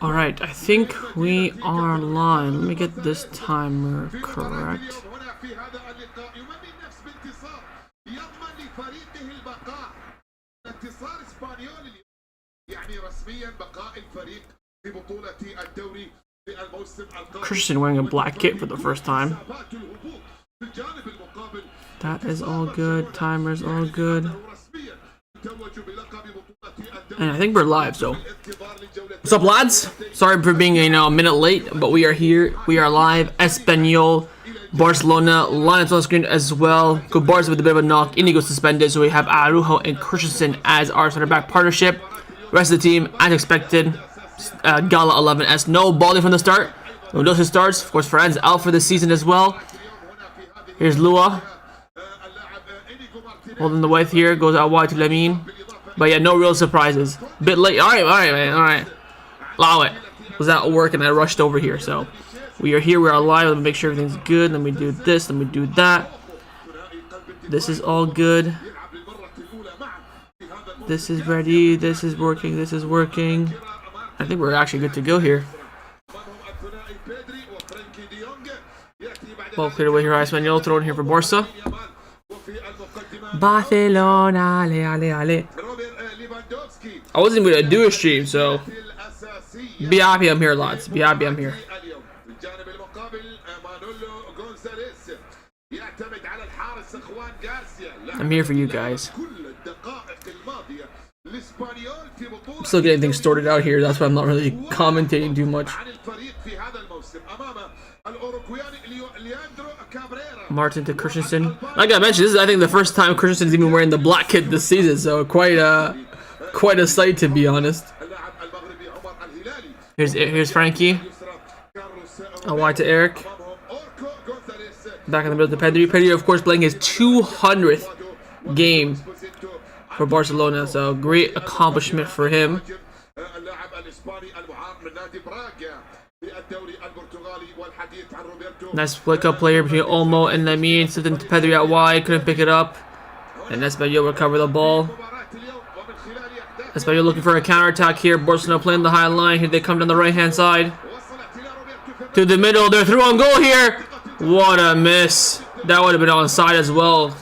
Alright, I think we are live. Let me get this timer correct. Christian wearing a black kit for the first time. That is all good. Timer's all good. And I think we're live, so what's up, lads? Sorry for being a minute late, but we are here. We are live. Espanyol, Barcelona, lineups on the screen as well. Go Barca with a bit of a knock. Inigo suspended, so we have Araujo and Christensen as our center back partnership. Rest of the team, as expected, Gala 11S. No Baldi from the start. Mendoza starts. Of course, Ferran's out for the season as well. Here's Lua. Holding the width here. Goes out wide to Lamine. But yeah, no real surprises. Bit late. Alright, man. Alright. Allow it. Was at work and I rushed over here. So we are here. We are live. Let me make sure everything's good. Let me do this. Let me do that. This is all good. This is ready. This is working. This is working. I think we're actually good to go here. Ball cleared away here. Espanyol thrown here for Barca. Barcelona, ale. I wasn't even gonna do a stream, so be happy I'm here, lads. Be happy I'm here. I'm here for you guys. I'm still getting things sorted out here. That's why I'm not really commentating too much. Martin to Christensen. Like I mentioned, this is I think the first time Christensen's even wearing the black kit this season, so quite a sight to be honest. Here's Frankie. Wide to Eric. Back in the middle to Pedri. Pedri, of course, playing his 200th game for Barcelona, so great accomplishment for him. Nice flick up player between Olmo and Lamine. Sent to Pedri out wide, couldn't pick it up. And Espanyol recover the ball. Espanyol looking for a counter attack here. Barcelona playing the high line. Here they come down the right hand side. To the middle. They're through on goal here. What a miss. That would have been onside as well.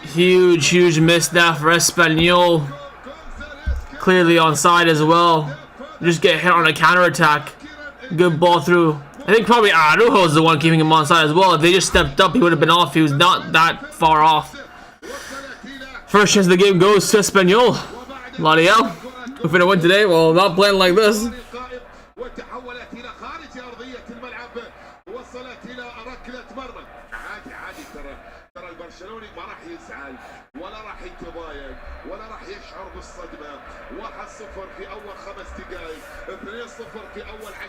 Huge miss now for Espanyol. Clearly onside as well. Just get hit on a counter attack. Good ball through. I think probably Araujo is the one keeping him onside as well. If they just stepped up, he would have been off. He was not that far off. First chance of the game goes to Espanyol. Ladiel. We're gonna win today. Well, not playing like this.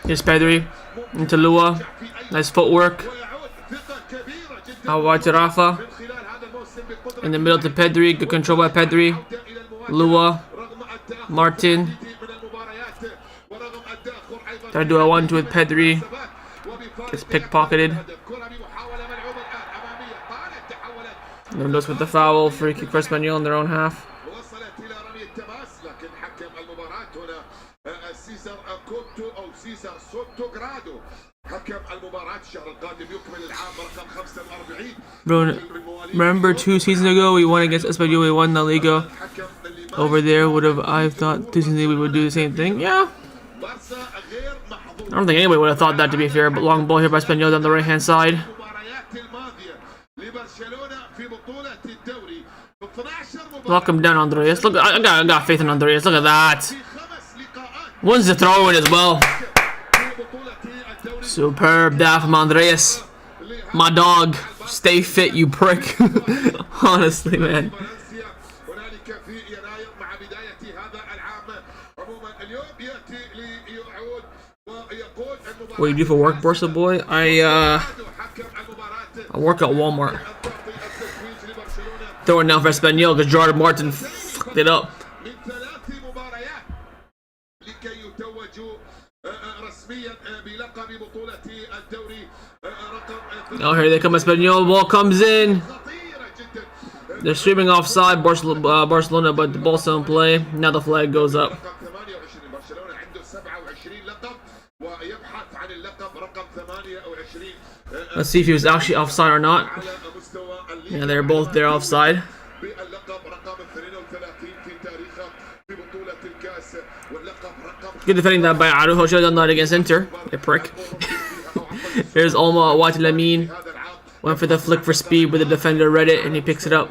Here's Pedri into Lua. Nice footwork. Out wide to Rafa. In the middle to Pedri. Good control by Pedri. Lua. Martin. Try to do a 1-2 with Pedri. Gets pickpocketed. Mendoza with the foul. Free kick for Espanyol in their own half. Bro, remember 2 seasons ago we won against Espanyol, we won the Liga over there. I thought 2 seasons ago we would do the same thing. Yeah. I don't think anybody would have thought that, to be fair, but long ball here by Espanyol down the right hand side. Lock him down, Andreas. Look, I got faith in Andreas. Look at that. One's the throw in as well. Superb that from Andreas. My dog. Stay fit, you prick. Honestly, man. What do you do for work, Barca boy? I work at Walmart. Throwing down for Espanyol because Jordan Martin fucked it up. Oh, here they come, Espanyol. Ball comes in. They're streaming offside, Barcelona, but the ball's still in play. Now the flag goes up. Let's see if he was actually offside or not. Yeah, they're both there offside. Good defending that by Araujo. Should have done that against Inter. A prick. Here's Olmo wide to Lamine. Went for the flick for speed, but the defender read it and he picks it up.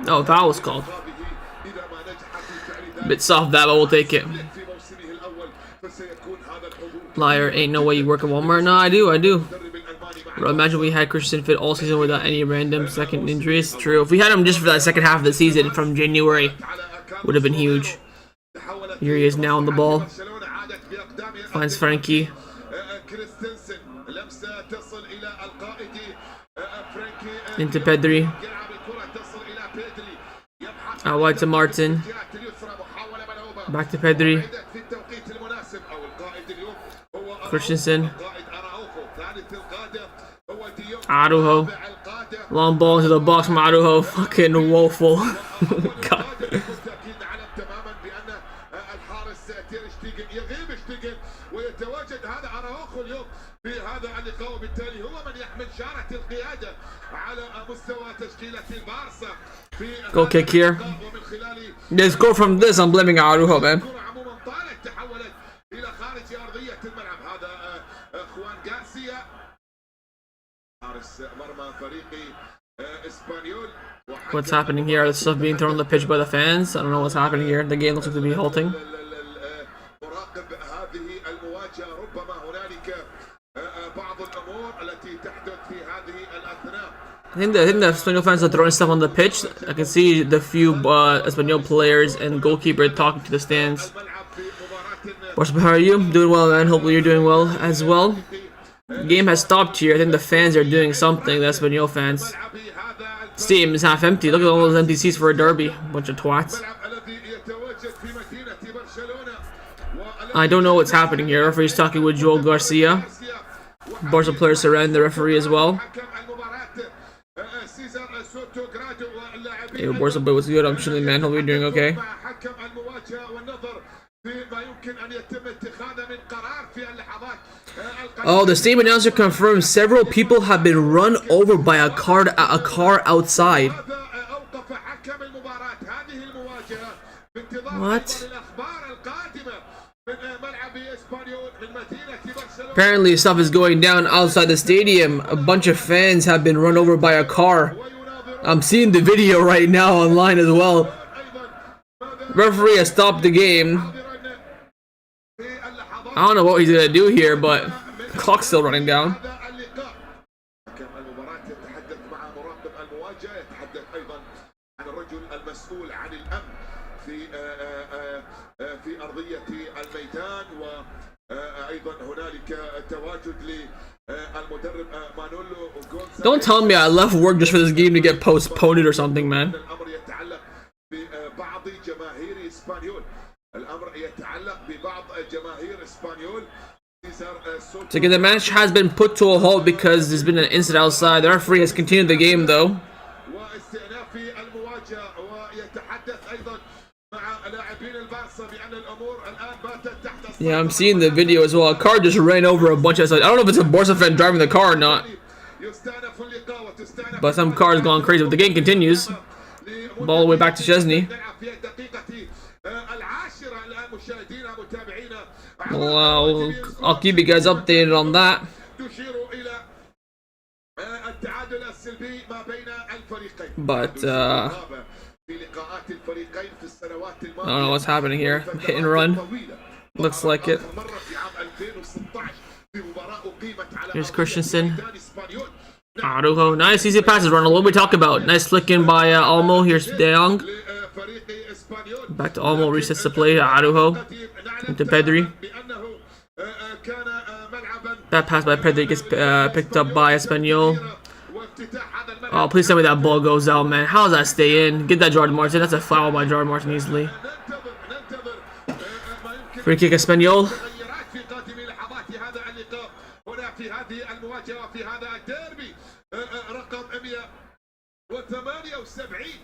Oh, foul was called. Bit soft that, but we'll take it. Liar, ain't no way you work at Walmart. No, I do. Bro, imagine we had Christian fit all season without any random second injuries. True. If we had him just for that second half of the season from January, would have been huge. Here he is now on the ball. Finds Frankie. Into Pedri. Out wide to Martin. Back to Pedri. Christensen. Araujo. Long ball into the box from Araujo. Fucking woeful. God. Goal kick here. They score from this. I'm blaming Araujo, man. What's happening here? There's stuff being thrown on the pitch by the fans. I don't know what's happening here. The game looks like to be halting. I think the Espanyol fans are throwing stuff on the pitch. I can see the few Espanyol players and goalkeeper talking to the stands. Barca, how are you? Doing well, man. Hopefully you're doing well as well. The game has stopped here. I think the fans are doing something. The Espanyol fans. Stadium is half empty. Look at all those empty seats for a derby. Bunch of twats. I don't know what's happening here. The referee's talking with Joel Garcia. Barca players surround the referee as well. Hey, Barca, but what's good? I'm chilling, man. Hope you're doing okay. Oh, the stadium announcer confirms several people have been run over by a car outside. What? Apparently stuff is going down outside the stadium. A bunch of fans have been run over by a car. I'm seeing the video right now online as well. Referee has stopped the game. I don't know what he's gonna do here, but the clock's still running down. Don't tell me I left work just for this game to get postponed or something, man. So again, the match has been put to a halt because there's been an incident outside. The referee has continued the game though. Yeah, I'm seeing the video as well. A car just ran over a bunch of... I don't know if it's a Barca fan driving the car or not. But some car's gone crazy. But the game continues. Ball all the way back to Chesney. Well, I'll keep you guys updated on that. But I don't know what's happening here. Hit and run. Looks like it. Here's Christensen. Araujo. Nice easy passes, Ronald. What do we talk about? Nice flick in by Olmo. Here's De Jong. Back to Olmo. Resets the play. Araujo. Into Pedri. That pass by Pedri gets picked up by Espanyol. Oh, please tell me that ball goes out, man. How does that stay in? Get that Jordan Martin. That's a foul by Jordan Martin easily. Free kick Espanyol. 178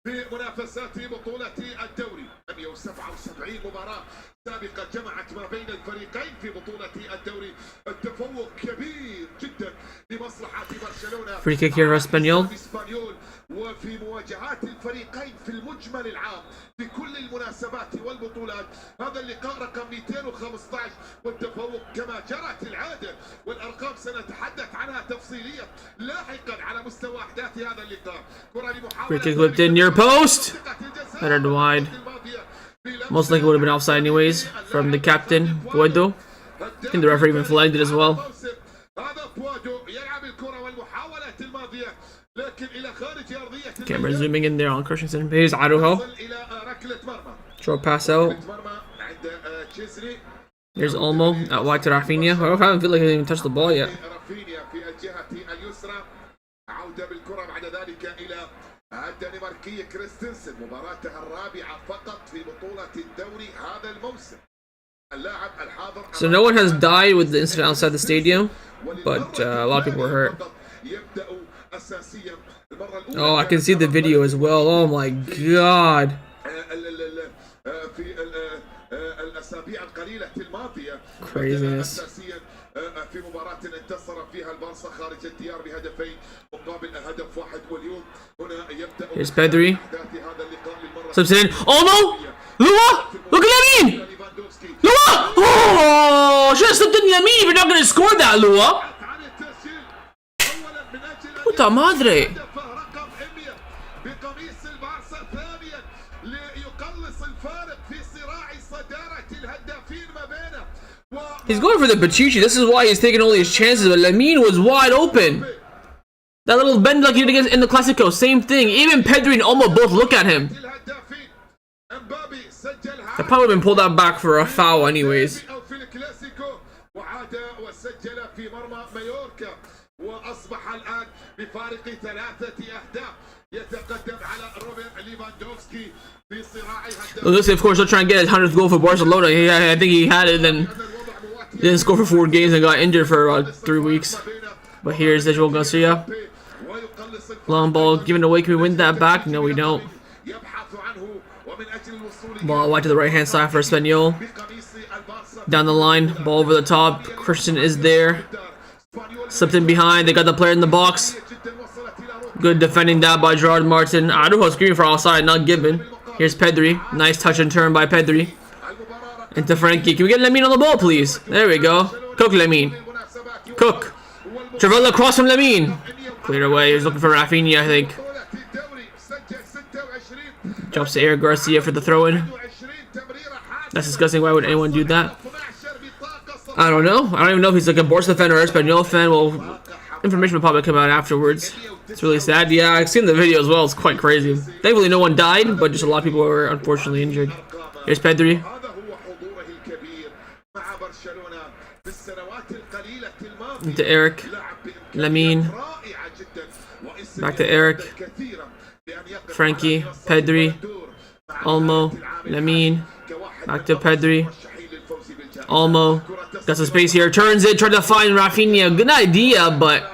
في منافسات بطولة الدوري. 177 مباراة سابقة جمعت ما بين الفريقين في بطولة الدوري. التفوق كبير جدا لمصلحة برشلونة. Free kick here for Espanyol. وفي مواجهات الفريقين في المجمل العام في كل المناسبات والبطولات، هذا اللقاء رقم 215 والتفوق كما جرت العادة، والأرقام سنتحدث عنها تفصيليا لاحقا على مستوى أحداث هذا اللقاء. كرة Free kick whipped in near post. Headed wide. Most likely would have been offside anyways from the captain, Guido. I think the referee even flagged it as well. Camera zooming in there on Christensen. Here's Araujo. Short pass out. There's Olmo out wide to Rafinha. I don't feel like he didn't even touch the ball yet. الدنماركي كريستنسن مباراتها الرابعة فقط في بطولة الدوري هذا الموسم. اللاعب الحاضر. So no one has died with the incident outside the stadium, but a lot of people were hurt. Oh, I can see the video as well. Oh my god. الأسابيع القليلة الماضية Craziness. في مباراة انتصر فيها البارسا خارج الديار بهدفين مقابل هدف واحد، واليوم هنا يبدأ. Here's Pedri. Slips it in. Olmo! Lua! Look at Lamine! Lua! Oh! Should have slipped in Lamine if you're not going to score that, Lua! Puta madre! He's going for the Pachichi. This is why he's taking all these chances, but Lamine was wide open. That little bend like he did against in the Clasico, same thing. Even Pedri and Olmo both look at him. That probably would have been pulled out back for a foul anyways. Listen, of course, they're trying to get his 100th goal for Barcelona. I think he had it, then didn't score for 4 games and got injured for about 3 weeks. But here's João Garcia. Long ball given away. Can we win that back? No, we don't. Ball wide to the right hand side for Espanyol. Down the line, ball over the top. Christian is there. Slipped in behind. They got the player in the box. Good defending that by Gerard Martin. Araujo screaming for offside, not given. Here's Pedri. Nice touch and turn by Pedri. Into Frankie. Can we get Lamine on the ball, please? There we go. Cook Lamine. Cook. Travella across from Lamine. Cleared away. He's looking for Rafinha, I think. Jumps to Eric Garcia for the throw-in. That's disgusting. Why would anyone do that? I don't know. I don't even know if he's like a Barca fan or Espanyol fan. Well, information will probably come out afterwards. It's really sad. Yeah, I've seen the video as well. It's quite crazy. Thankfully, no one died, but just a lot of people were unfortunately injured. Here's Pedri. Into Eric. Lamine. Back to Eric. Frankie. Pedri. Olmo. Lamine. Back to Pedri. Olmo. Got some space here. Turns it. Tried to find Rafinha. Good idea, but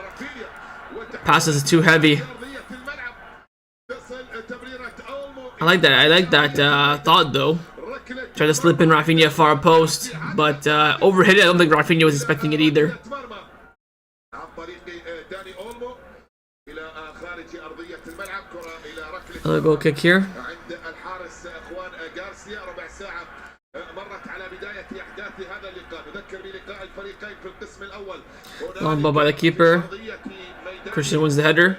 passes is too heavy. I like that. I like that thought though. Tried to slip in Rafinha far post, but overhit it. I don't think Rafinha was expecting it either. Another goal kick here. Long ball by the keeper. Christian wins the header.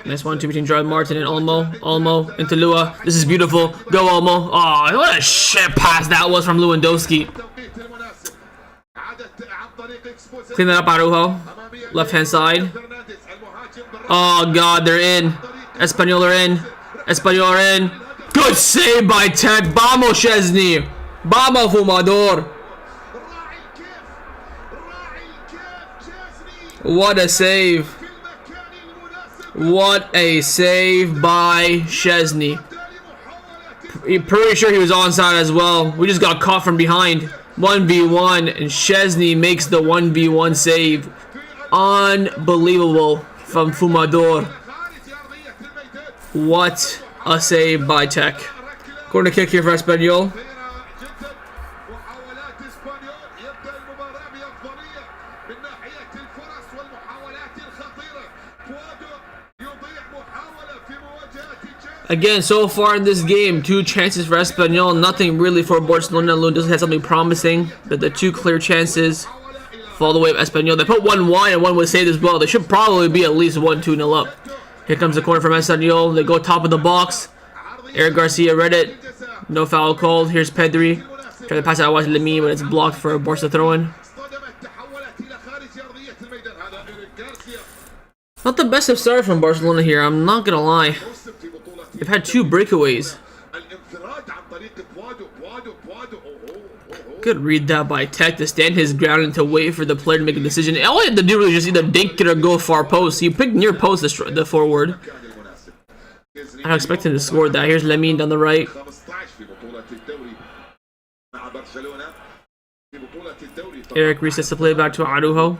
Nice 1-2 between Gerard Martin and Olmo. Olmo into Lua. This is beautiful. Go Olmo. Oh, what a shit pass that was from Lewandowski. Clean that up, Araujo. Left hand side. Oh god, they're in. Espanyol are in. Espanyol are in. Good save by Ted. Vamos, Szczesny. Vamos, Fumador. What a save. What a save by Szczesny. Pretty sure he was onside as well. We just got caught from behind. 1v1 and Szczesny makes the 1v1 save. Unbelievable from Fumador. What a save by Tech. Corner kick here for Espanyol. جدا محاولات اسبانيول يبدا المباراه بافضليه من ناحيه الفرص والمحاولات الخطيره بوادو يضيع محاوله في مواجهه Again, so far in this game, 2 chances for Espanyol, nothing really for Barcelona. Lund doesn't have something promising, but the 2 clear chances fall the way of Espanyol. They put 1 wide and 1 was saved as well. They should probably be at least 1-2-0 up. Here comes the corner from Espanyol. They go top of the box. Eric Garcia read it. No foul called. Here's Pedri. Try to pass it out to Lamine, but it's blocked for a Barca throw-in. Not the best of start from Barcelona here, I'm not gonna lie. They've had 2 breakaways. Good read that by Tech to stand his ground and to wait for the player to make a decision. All he had to do really just either dink it or go far post. He picked near post the forward. I don't expect him to score that. Here's Lamine down the right. Eric resets the play back to Araujo.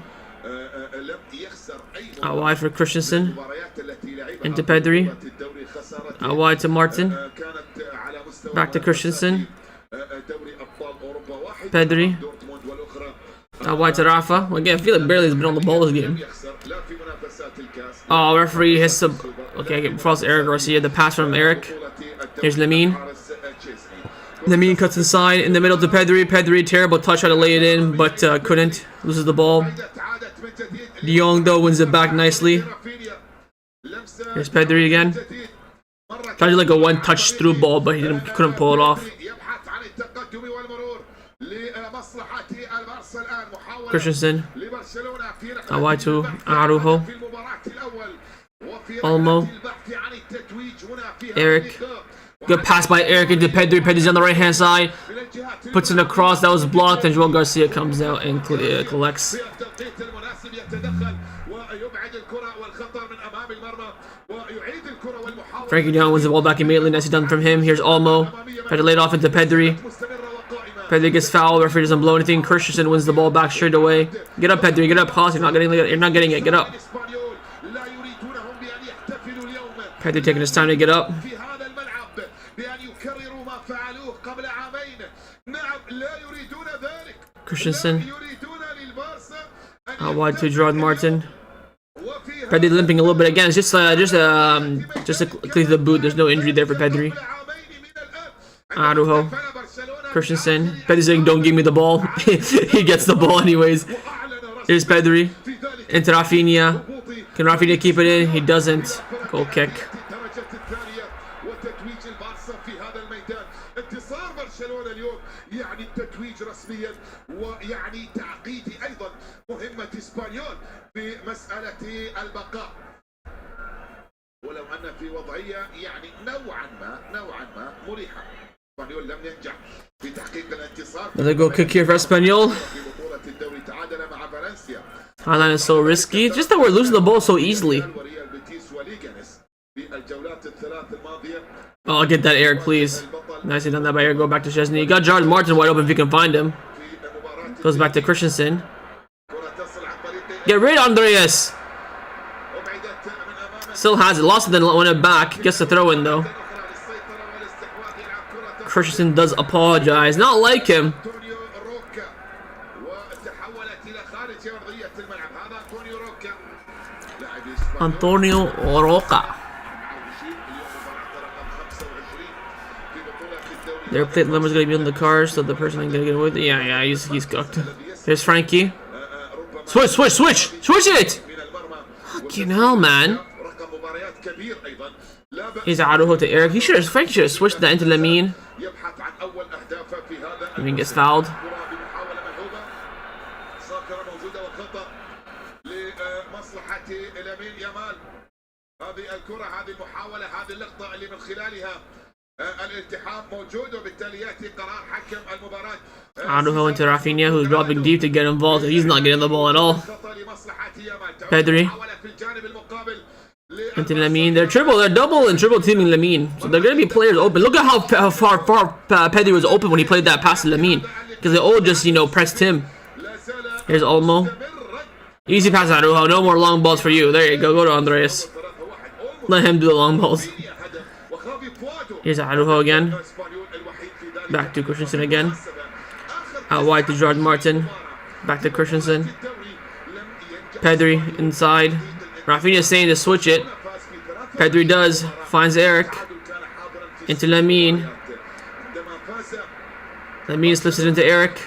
Out wide for Christensen. Into Pedri. Out wide to Martin. Back to Christensen. Pedri. Out wide to Rafa. Well, again, I feel like barely has been on the ball this game. Oh, referee hits some. Okay, false Eric Garcia. The pass from Eric. Here's Lamine. Lamine cuts inside in the middle to Pedri. Pedri, terrible touch, tried to lay it in, but couldn't. Loses the ball. De Jong, though, wins it back nicely. Here's Pedri again. Tried to like a one-touch through ball, but he couldn't pull it off. Christensen. Out wide to Araujo. Olmo. Eric. Good pass by Eric into Pedri. Pedri's on the right-hand side. Puts it across. That was blocked, and Joel Garcia comes out and collects. Frankie de Jong wins the ball back immediately. Nicely done from him. Here's Olmo. Tried to lay it off into Pedri. Pedri gets fouled. Referee doesn't blow anything. Christensen wins the ball back straight away. Get up, Pedri. Get up. Pause. You're not getting it. Get up. Pedri taking his time to get up. Christensen. Out wide to Gerard Martin. Pedri limping a little bit again. It's just to clear the boot. There's no injury there for Pedri. Araujo. Christensen. Pedri's saying, "Don't give me the ball." He gets the ball anyways. Here's Pedri. Into Rafinha. Can Rafinha keep it in? He doesn't. Goal kick. يعني التتويج رسميا ويعني تعقيد ايضا مهمه اسبانيول في مساله البقاء ولو ان في وضعيه يعني نوعا ما مريحه اسبانيول لم ينجح في تحقيق الانتصار. Another goal kick here for Espanyol. في بطوله الدوري تعادل مع فالنسيا. Highline is so risky. It's just that we're losing the ball so easily. Oh, I'll get that, Eric, please. Nicely done that by Eric. Go back to Chesney. You got Gerard Martin wide open if you can find him. Goes back to Christensen. Get rid, Andreas. Still has it. Lost it, then won it back. Gets the throw in, though. Christensen does apologize. Not like him. Antonio Roca. Their plate number's gonna be on the car, so the person ain't gonna get away with it. Yeah, he's cooked. Here's Frankie. Switch it! Fucking hell, man. Here's Araujo to Eric. Frankie should have switched that into Lamine. Lamine gets fouled. لامين يامال هذه الكرة هذه المحاولة هذه اللقطة اللي من خلالها الالتحام موجود وبالتالي يأتي قرار حكم المباراة. Araujo into Rafinha, who's dropping deep to get involved. He's not getting the ball at all. Pedri into Lamine. They're double and triple teaming Lamine. So they're going to be players open. Look at how far Pedri was open when he played that pass to Lamine. Because they all just, pressed him. Here's Olmo. Easy pass, Araujo. No more long balls for you. There you go. Go to Andreas. Let him do the long balls. Here's Araujo again. Back to Christensen again. Out wide to Gerard Martin. Back to Christensen. Pedri inside. Rafinha saying to switch it. Pedri does. Finds Eric. Into Lamine. Lamine slips it into Eric.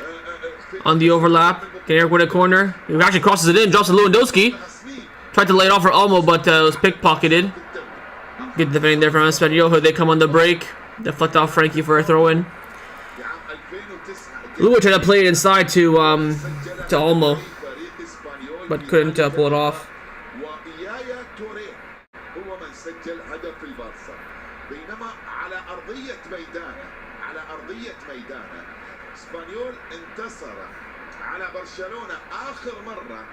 On the overlap. Can Eric win a corner? He actually crosses it in. Drops to Lewandowski. Tried to lay it off for Olmo, but it was pickpocketed. Good defending there from Espanyol. They come on the break. Deflect off Frankie for a throw-in. Lua tried to play it inside to Olmo, but couldn't pull it off. اسبانيول انتصر على برشلونة آخر مرة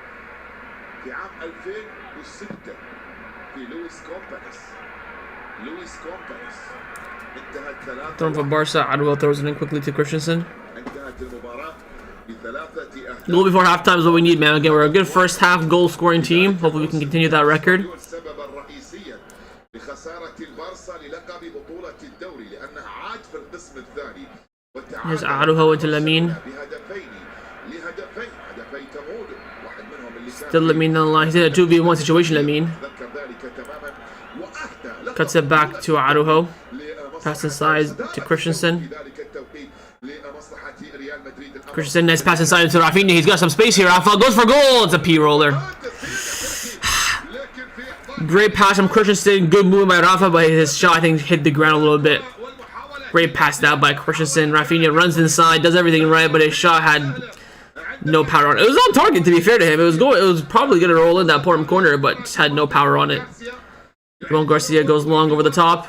في عام 2006 في لويس كومبانيس. انتهت 3. Thrown for Barca. Adwell throws it in quickly to Christensen. انتهت المباراة بثلاثة أهداف. Goal before halftime is what we need, man. Again, we're a good first half goal scoring team. Hopefully we can continue that record. السبب الرئيسي لخسارة البارسا للقب بطولة الدوري لأنه عاد في القسم الثاني. Here's Araujo into Lamine. Still Lamine on the line. He's in a 2v1 situation, Lamine. Cuts it back to Araujo. Pass inside to Christensen. Christensen, nice pass inside to Rafinha. He's got some space here. Rafa goes for goal. It's a P-roller. Great pass from Christensen. Good move by Rafa, but his shot, I think, hit the ground a little bit. Great pass out by Christensen. Rafinha runs inside, does everything right, but his shot had no power on it. It was on target, to be fair to him. It was probably going to roll in that bottom corner, but just had no power on it. Juan Garcia goes long over the top.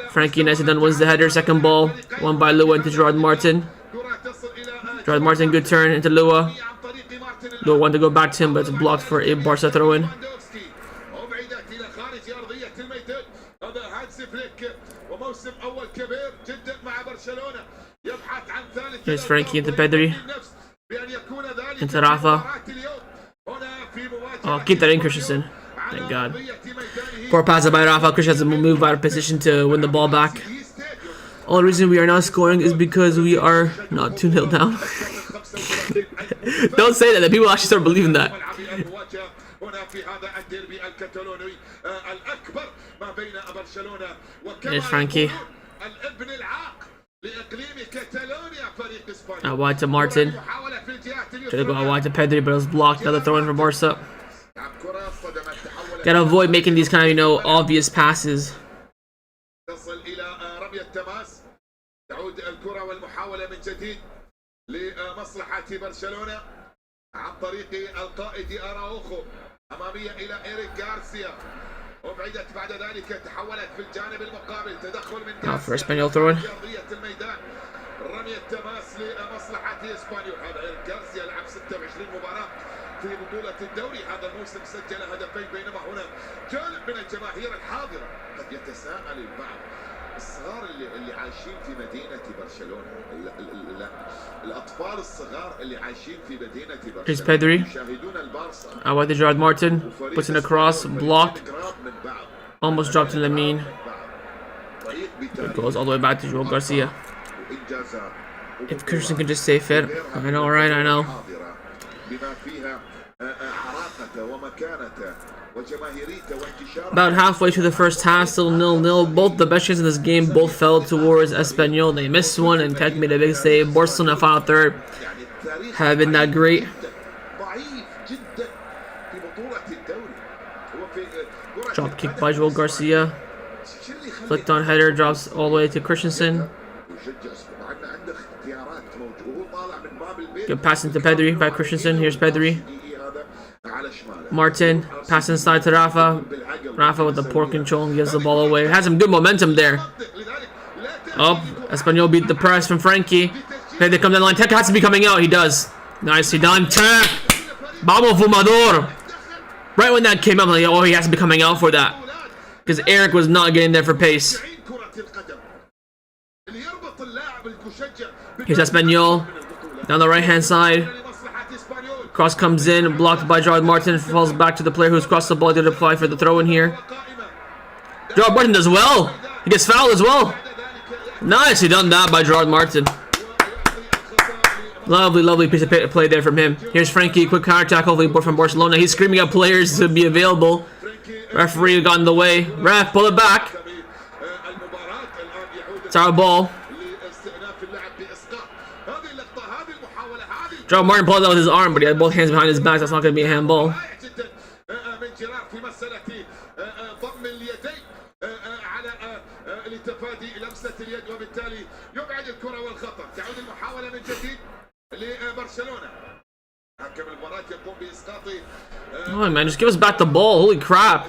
Frankie nicely done wins the header. Second ball, won by Lua into Gerard Martin. Gerard Martin, good turn into Lua. Lua wanted to go back to him, but it's blocked for a Barca throw-in. Here's Frankie into Pedri. Into Rafa. Oh, keep that in, Christensen. Thank God. Poor pass by Rafa. Christensen will move out of position to win the ball back. Only reason we are not scoring is because we are not 2-0 down. Don't say that. The people actually start believing that. Here's Frankie. Out wide to Martin. Tried to go out wide to Pedri, but it was blocked. Another throw in for Barca. Gotta avoid making these kind of, you know, obvious passes. تعود الكرة والمحاولة من جديد لمصلحة برشلونة عن طريق القائد أراوخو أمامية إلى إيريك غارسيا وبعدت بعد ذلك تحولت في الجانب المقابل تدخل من for Espanyol throw in. أرضية الميدان رمية تماس لمصلحة إسبانيول. هذا إيريك غارسيا لعب 26 مباراة في بطولة الدوري هذا الموسم، سجل هدفين، بينما هنا جانب من الجماهير الحاضرة قد يتساءل البعض الصغار اللي عايشين في مدينة برشلونة، الأطفال الصغار اللي عايشين في مدينة برشلونة يشاهدون البارسا. Out to Gerard Martin, puts in a cross, blocked, almost dropped to Lamine. It goes all the way back to Juan Garcia. If Christian can just stay fit, I know, right? I know. About halfway through the first half, still 0-0. Both the best chances in this game both fell towards Espanyol. They missed one and Tech made a big save. Barcelona final third haven't been that great. Drop kick by Joel Garcia. Flicked on header, drops all the way to Christensen. Good pass into Pedri by Christensen. Here's Pedri. Martin, pass inside to Rafa. Rafa with the poor control and gives the ball away. Had some good momentum there. Oh, Espanyol beat the press from Frankie. Okay, they come down the line. Tech has to be coming out. He does. Nicely done. Tech. Vamos, Fumador. Right when that came up, I'm like, oh, he has to be coming out for that. Because Eric was not getting there for pace. Here's Espanyol. Down the right-hand side. Cross comes in, blocked by Gerard Martin, falls back to the player who's crossed the ball to apply for the throw in here. Gerard Martin does well. He gets fouled as well. Nicely done that by Gerard Martin. Lovely, lovely piece of play there from him. Here's Frankie, quick counter attack, hopefully from Barcelona. He's screaming at players to be available. Referee got in the way. Ref, pull it back. It's our ball. Gerard Martin pulled out with his arm, but he had both hands behind his back. That's not going to be a handball. Oh man, just give us back the ball. Holy crap.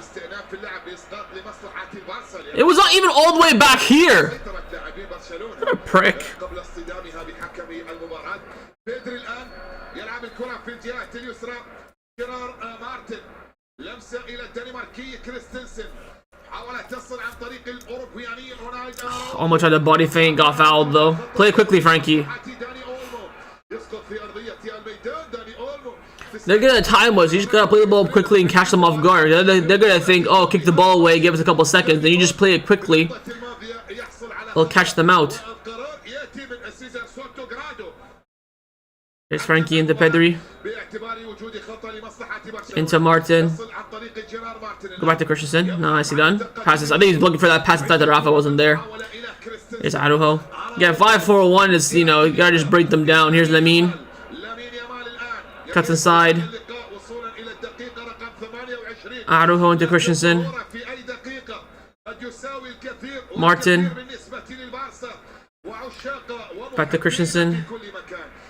It was not even all the way back here. What a prick. Almost tried to body feint, got fouled though. Play it quickly, Frankie. They're gonna time us. You just gotta play the ball quickly and catch them off guard. They're gonna think, oh, kick the ball away, give us a couple seconds. Then you just play it quickly. They'll catch them out. There's Frankie into Pedri. Into Martin. Go back to Christensen. Nicely done. Passes. I think he's looking for that pass inside that Rafa wasn't there. There's Araujo. Yeah, 5-4-1 is, you know, you gotta just break them down. Here's Lamine. Cuts inside. Araujo into Christensen. Martin. Back to Christensen.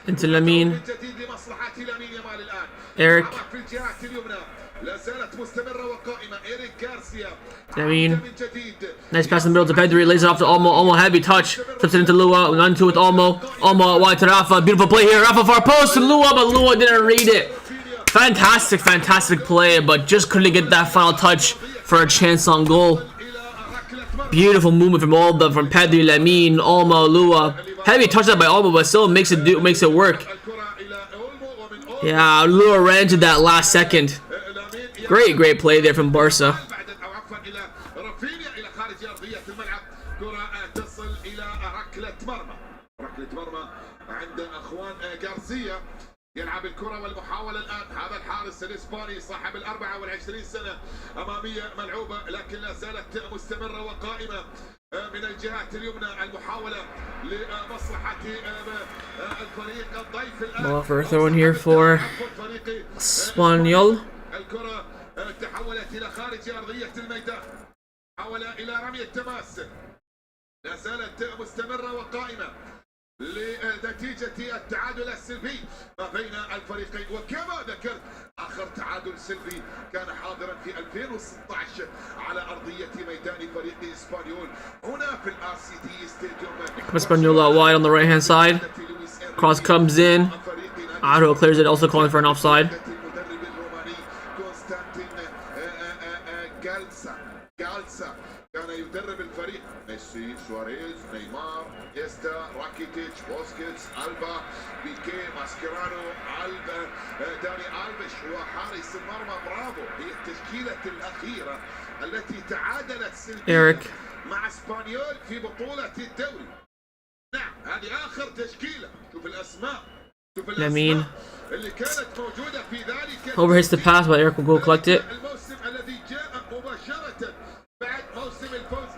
Into Lamine. Eric. Lamine. Nice pass in the middle to Pedri. Lays it off to Olmo. Olmo heavy touch. Flips it into Lua. 1-2 with Olmo. Olmo wide to Rafa. Beautiful play here. Rafa far post to Lua, but Lua didn't read it. Fantastic, fantastic play, but just couldn't get that final touch for a chance on goal. Beautiful movement from all of them, from Pedri, Lamine, Olmo, Lua. Heavy touch that by Olmo, but still makes it work. Yeah, Lua ran to that last second. Great play there from Barca. يلعب الكرة والمحاولة الآن. هذا الحارس الإسباني صاحب 24 سنة أمامية ملعوبة، لكن لا زالت مستمرة وقائمة من الجهات اليمنى. المحاولة لمصلحة الفريق الضيف الآن. Ball for a throw in here for Espanyol. الكرة تحولت إلى خارج أرضية الميدان. حول إلى رمي التماس. لا زالت مستمرة وقائمة لنتيجة التعادل السلبي ما بين الفريقين. وكما ذكرت آخر تعادل سلبي كان حاضرا في 2016 على أرضية ميدان فريق إسبانيول هنا في الRCT ستاديوم. Espanyol out wide on the right hand side. Cross comes in. Araujo clears it, also calling for an offside. كان يدرب الفريق ميسي، سواريز، نيمار، يستا، راكيتيتش، بوسكيتس، ألبا، بيكي، ماسكيرانو، ألبا، داني ألفيش وحارس المرمى. برافو، هي التشكيلة الأخيرة التي تعادلت سلبيا مع اسبانيول في بطولة الدوري. نعم، هذه آخر تشكيلة. شوف الأسماء. شوف الأسماء اللي كانت موجودة في ذلك. Overhits the pass, but Eric will go collect it. الموسم الذي جاء مباشرة بعد موسم الفوز.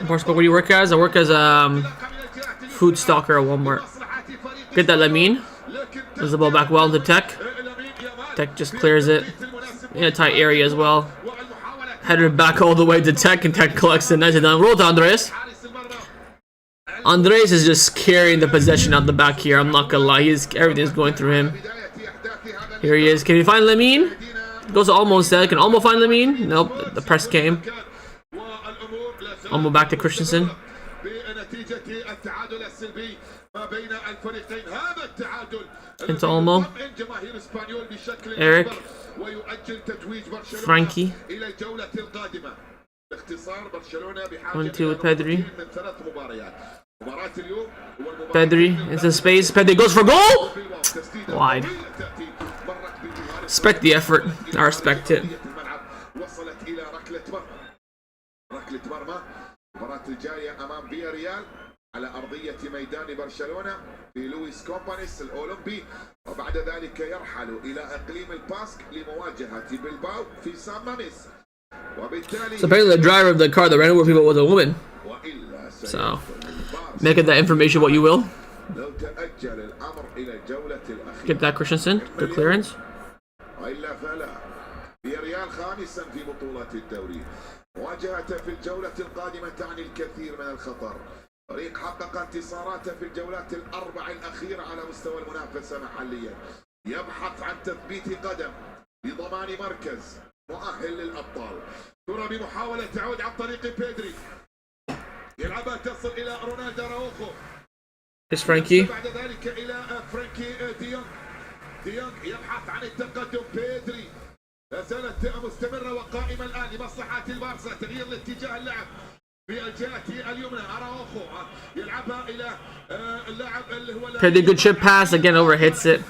Barca, what do you work as? I work as a food stalker at Walmart. Get that Lamine. Does the ball back well to Tech. Tech just clears it in a tight area as well. Header back all the way to Tech, and Tech collects it. Nice and done. Roll to Andres. Andres is just carrying the possession out the back here. I'm not gonna lie. Everything's going through him. Here he is. Can he find Lamine? Goes to almost there. Can Olmo find Lamine? Nope. The press came. Olmo back to Christensen. Into Olmo. Eric. Frankie. 1-2 with Pedri. Pedri into space. Pedri goes for goal! Wide. Respect the effort. I respect it. المباراة الجاية أمام فياريال على أرضية ميدان برشلونة في لويس كومبانيس الأولمبي، وبعد ذلك يرحل إلى إقليم الباسك لمواجهة بلباو في سان ماميس. وبالتالي So apparently the driver of the car that ran over people was a woman. So make it that information what you will. لو تأجل الأمر إلى الجولة الأخيرة. Get that Christensen, good clearance. وإلا فلا. فياريال خامسا في بطولة الدوري. مواجهته في الجولة القادمة تعني الكثير من الخطر. فريق حقق انتصاراته في الجولات الأربع الأخيرة على مستوى المنافسة محليا. يبحث عن تثبيت قدم لضمان مركز مؤهل للأبطال. كرة بمحاولة تعود عن طريق بيدري. يلعبها تصل إلى رونالدو راوخو. Here's Frankie. بعد ذلك إلى فرانكي ديونغ يبحث عن التقدم. بيدري لا زالت مستمرة وقائمة الآن لمصلحة البارسا. تغيير لاتجاه اللعب في الجهة اليمنى. اراوخو يلعبها الى اللاعب اللي هو Pretty good chip pass again, over hits it.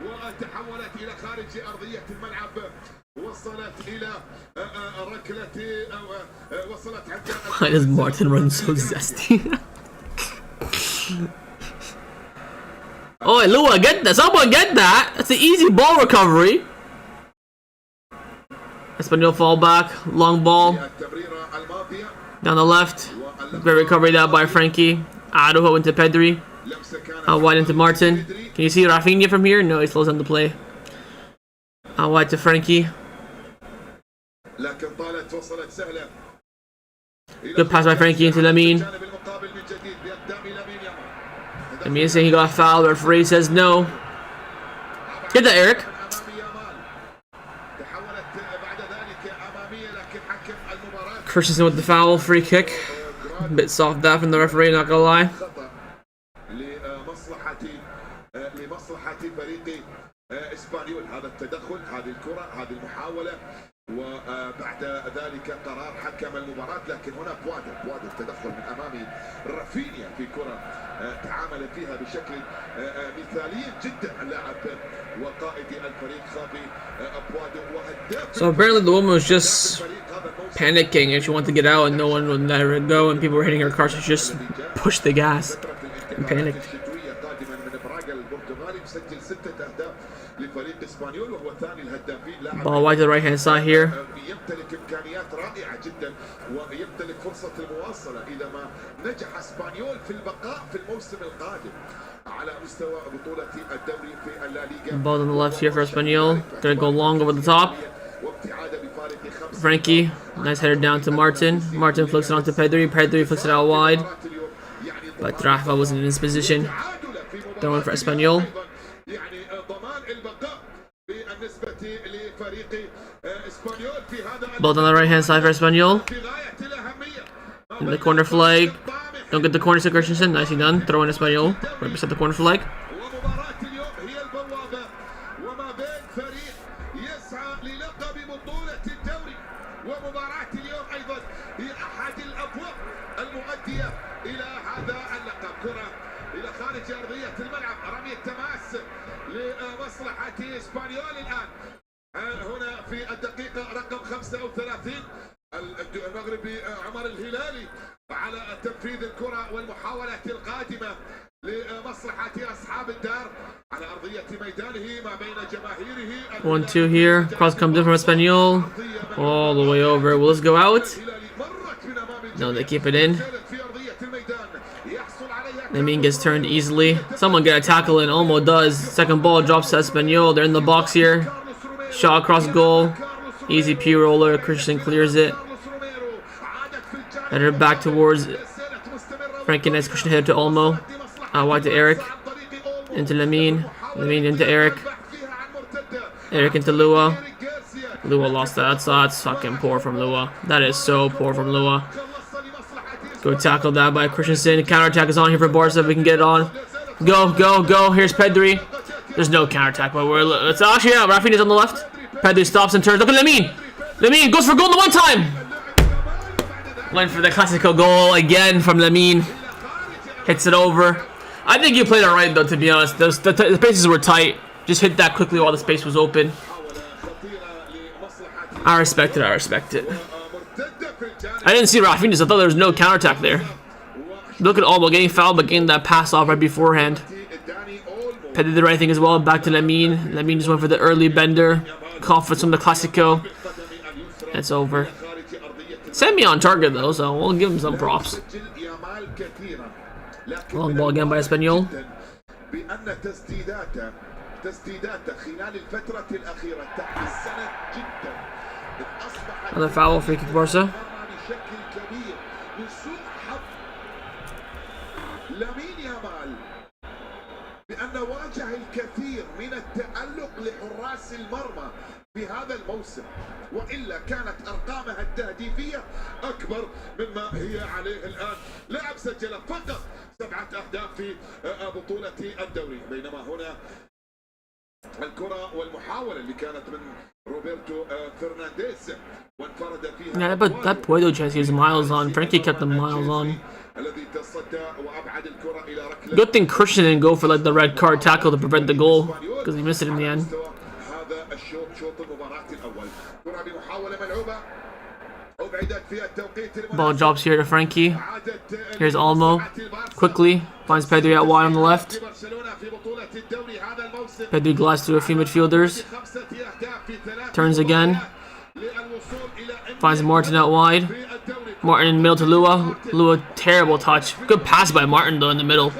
وتحولت الى خارج ارضية الملعب. وصلت الى ركلة وصلت عند Why does Martin run so zesty? Oh, Lua, get that! Someone get that! That's an easy ball recovery. Espanyol fall back, long ball. Down the left. Great recovery there by Frankie. Araujo into Pedri. Out wide into Martin. Can you see Rafinha from here? No, he slows down the play. Out wide to Frankie. Good pass by Frankie into Lamine. Lamine saying he got fouled. The referee says no. Get that, Eric. Christensen with the foul, free kick. A bit soft that from the referee, not gonna lie. لمصلحة فريق اسبانيول. هذا التدخل، هذه الكرة، هذه المحاولة، وبعد ذلك قرار حكم المباراة. لكن هنا بوادر التدخل من امام رافينيا في كرة تعامل فيها بشكل مثالي جدا اللاعب وقائد الفريق خافي بوادر وهداف. So apparently the woman was just panicking and she wanted to get out and no one would let her go and people were hitting her car, so she just pushed the gas and panicked. Ball wide to the right hand side here. يمتلك امكانيات رائعه جدا ويمتلك فرصه المواصله اذا ما نجح اسبانيول في البقاء في الموسم القادم على مستوى بطوله الدوري في الليغا. Ball on the left here for Espanyol. Gonna go long over the top. Frankie, nice header down to Martin. Martin flicks it onto Pedri. Pedri flicks it out wide. But Rafa wasn't in his position. Throwing for Espanyol. Ball on the right hand side for Espanyol. In the corner flag. Don't get the corner to Christensen. Nicely done. Throw in Espanyol. Right beside the corner flag. لمصلحة اسبانيول الآن. هنا في الدقيقة رقم 35 المغربي عمر الهلالي على تنفيذ الكرة والمحاولة القادمة لمصلحة أصحاب الدار على أرضية ميدانه ما بين جماهيره. 1-2 here. Cross comes in from Espanyol. All the way over. Will this go out? No, they keep it in. Lamine gets turned easily. Someone get a tackle in. Olmo does. Second ball drops to Espanyol. They're in the box here. Shot across goal. Easy P roller. Christensen clears it. Header back towards Frankie. Nice cushion header to Olmo. Wide to Eric. Into Lamine. Lamine into Eric. Eric into Lua. Lua lost that. That's fucking poor from Lua. That is so poor from Lua. Good tackle that by Christensen. Counterattack is on here for Barca. We can get it on. Go, go, go. Here's Pedri. There's no counterattack, but it's actually out. Rafinha's on the left. Pedri stops and turns. Look at Lamine. Lamine goes for goal the one time. Went for the classical goal again from Lamine. Hits it over. I think you played it right, though, to be honest. The spaces were tight. Just hit that quickly while the space was open. I respect it. I respect it. I didn't see Rafinha's. I thought there was no counterattack there. Look at Olmo getting fouled, but getting that pass off right beforehand. Pep did the right thing as well. Back to Lamine. Lamine just went for the early bender. Call for some of the Classico. It's over. Semi on target though, so we'll give him some props. Long ball again by Espanyol. Another foul, free kick Barca. لامين يامال بأن واجه الكثير من التألق لحراس المرمى في هذا الموسم، وإلا كانت أرقامها التهديفية أكبر مما هي عليه الآن. لاعب سجل فقط 7 أهداف في بطولة الدوري، بينما هنا الكرة والمحاولة اللي كانت من روبرتو فرنانديز وانفرد فيها. Yeah, but that Puedo chance he was miles on. Frankie kept them miles on. Good thing Christian didn't go for like the red card tackle to prevent the goal because he missed it in the end. Ball drops here to Frankie. Here's Olmo. Quickly finds Pedri out wide on the left. Pedri glides through a few midfielders. Turns again. Finds Martin out wide. Martin in the middle to Lua. Lua, terrible touch. Good pass by Martin though in the middle.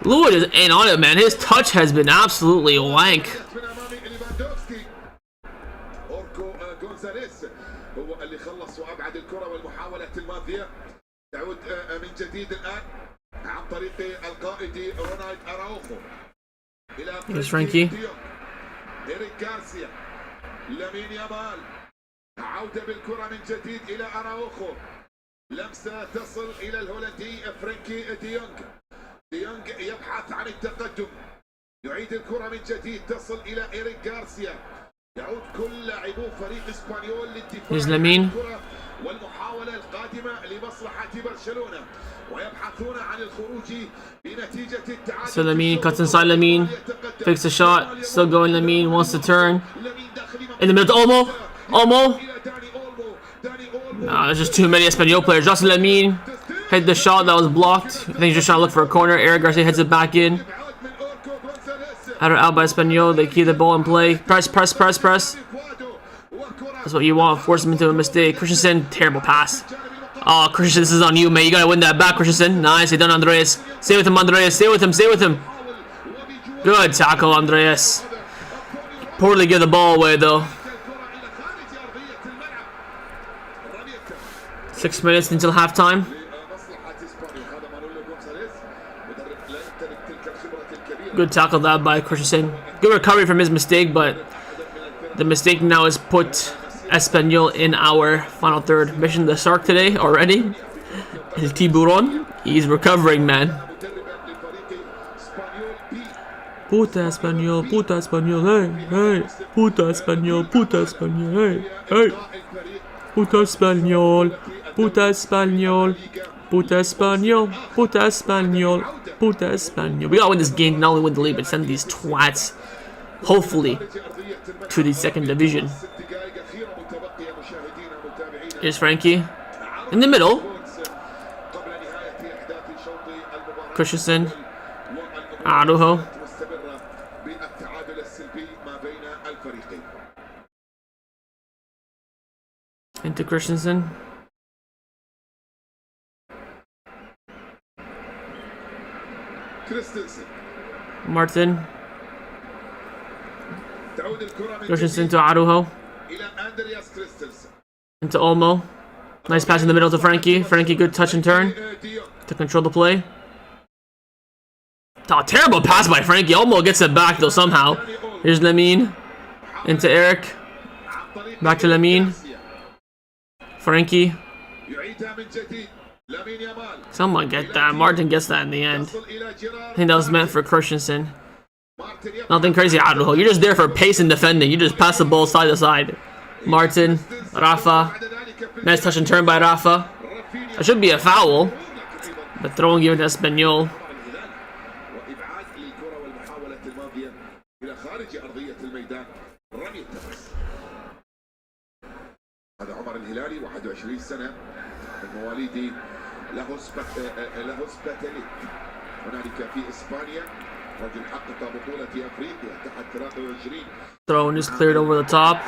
Lua just ain't on it, man. His touch has been absolutely wank. Here's Frankie. لامين يامال عودة بالكرة من جديد إلى أراوخو. لمسة تصل إلى الهولندي فرانكي ديونغ. ديونغ يبحث عن التقدم. يعيد الكرة من جديد تصل إلى إيريك غارسيا. يعود كل لاعبو فريق إسبانيول للدفاع والمحاولة القادمة لمصلحة برشلونة ويبحثون عن الخروج بنتيجة التعادل. So Lamine cuts inside Lamine. Fakes a shot. Still going Lamine. Wants to turn. In the middle to Olmo. Olmo. Nah, there's just too many Espanyol players. Just Lamine hit the shot that was blocked. I think he's just trying to look for a corner. Eric Garcia heads it back in. Out by Espanyol. They keep the ball in play. Press, press, press, press. That's what you want. Force him into a mistake. Christensen, terrible pass. Oh, Christensen, this is on you, man. You gotta win that back, Christensen. Nice, done, Andreas. Stay with him, Andreas. Stay with him, stay with him. Good tackle, Andreas. Poorly give the ball away, though. 6 minutes until halftime. Good tackle that by Christensen. Good recovery from his mistake, but the mistake now has put Espanyol in our final third. Mission the Shark today already. El Tiburon. He's recovering, man. Puta Espanyol, hey, hey. Puta Espanyol, hey, hey. Puta Espanyol, puta Espanyol, puta Espanyol, puta Espanyol, puta Espanyol. We gotta win this game, not only win the league, but send these twats, hopefully, to the second division. Here's Frankie. In the middle. Christensen. Araujo. Into Christensen. Martin. Christensen to Araujo. Into Olmo. Nice pass in the middle to Frankie. Frankie, good touch and turn to control the play. Oh, terrible pass by Frankie. Olmo gets it back though somehow. Here's Lamine. Into Eric. Back to Lamine. Frankie. Someone get that. Martin gets that in the end. I think that was meant for Christensen. Nothing crazy, Araujo. You're just there for pace and defending. You just pass the ball side to side. Martin, Rafa. Nice touch and turn by Rafa. That should be a foul. But throwing given to Espanyol. الهلالي 21 سنة من مواليد لاهوسبيتاليت هنالك في اسبانيا. رجل حقق بطولة افريقيا تحت 23. Throw is cleared over the top.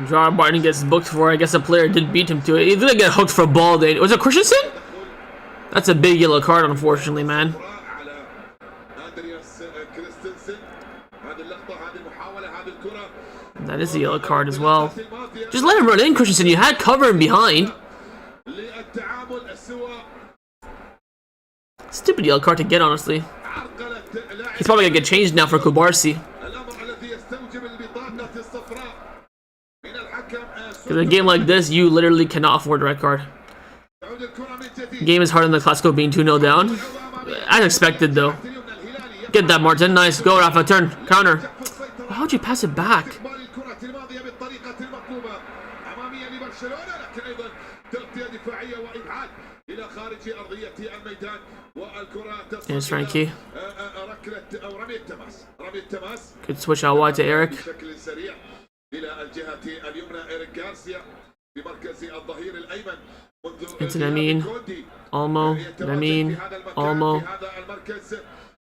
John Martin gets booked for. I guess a player did beat him to it. He didn't get hooked for a ball. Was it Christensen? That's a big yellow card, unfortunately, man. That is a yellow card as well. Just let him run in, Christensen. You had cover him behind. Stupid yellow card to get, honestly. He's probably gonna get changed now for Kubarsi. In a game like this, you literally cannot afford a red card. Game is hard in the Clasico being 2-0 down. As expected, though. Get that, Martin. Nice. Go, Rafa. Turn. Counter. How'd you pass it back? Here's Frankie. Good switch out wide to Eric. Into Lamine. Olmo. Lamine. Olmo.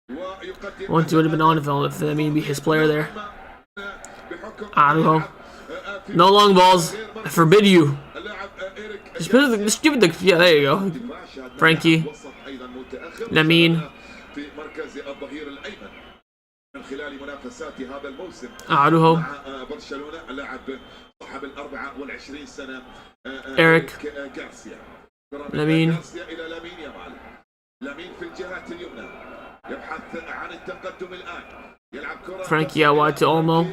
1-2 would have been on if Lamine beat his player there. Arujo. No long balls. I forbid you. Just give it the... Yeah, there you go. Frankie. Lamine. Arujo. Eric. Lamine. Frankie out wide to Olmo.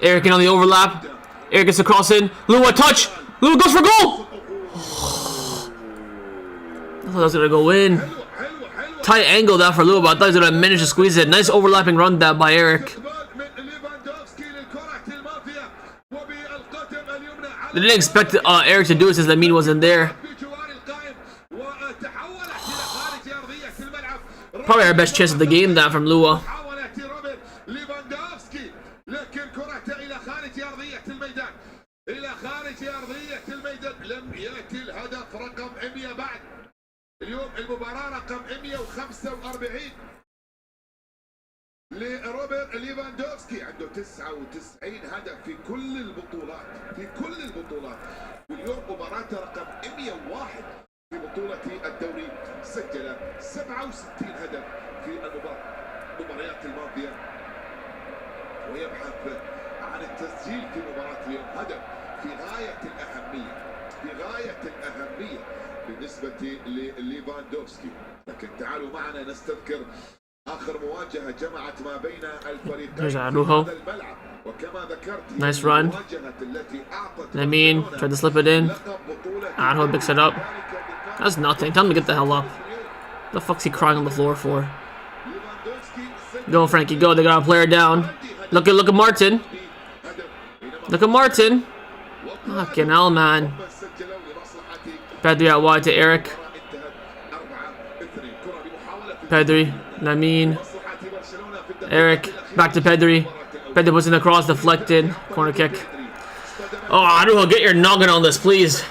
Eric in on the overlap. Eric gets a cross in. Lua touch. Lua goes for goal. I thought that was gonna go in. Tight angle that for Lua, but I thought he was gonna manage to squeeze it. Nice overlapping run that by Eric. They didn't expect Eric to do it since Lamine wasn't there. Probably our best chance of the game, that from Lua. اليوم المباراة رقم 145 لروبرت ليفاندوفسكي، عنده 99 هدف في كل البطولات، واليوم مباراته رقم 101 في بطولة الدوري. سجل 67 هدف في المباريات الماضية، ويبحث عن التسجيل في مباراة اليوم. هدف في غاية الأهمية بالنسبة لليفاندوفسكي. لكن تعالوا معنا نستذكر آخر مواجهة جمعت ما بين الفريقين في هذا الملعب، وكما ذكرت Nice run. Lamine tried to slip it in. Arho picks it up. That's nothing. Tell him to get the hell up. What the fuck's he crying on the floor for? Go, Frankie, go. They got a player down. Look at Martin. Look at Martin. Fucking hell, man. Pedri out wide to Eric. Pedri, Lamine, Eric, back to Pedri. Pedri puts in the cross, deflected. Corner kick. Oh, Arujo, get your noggin on this, please.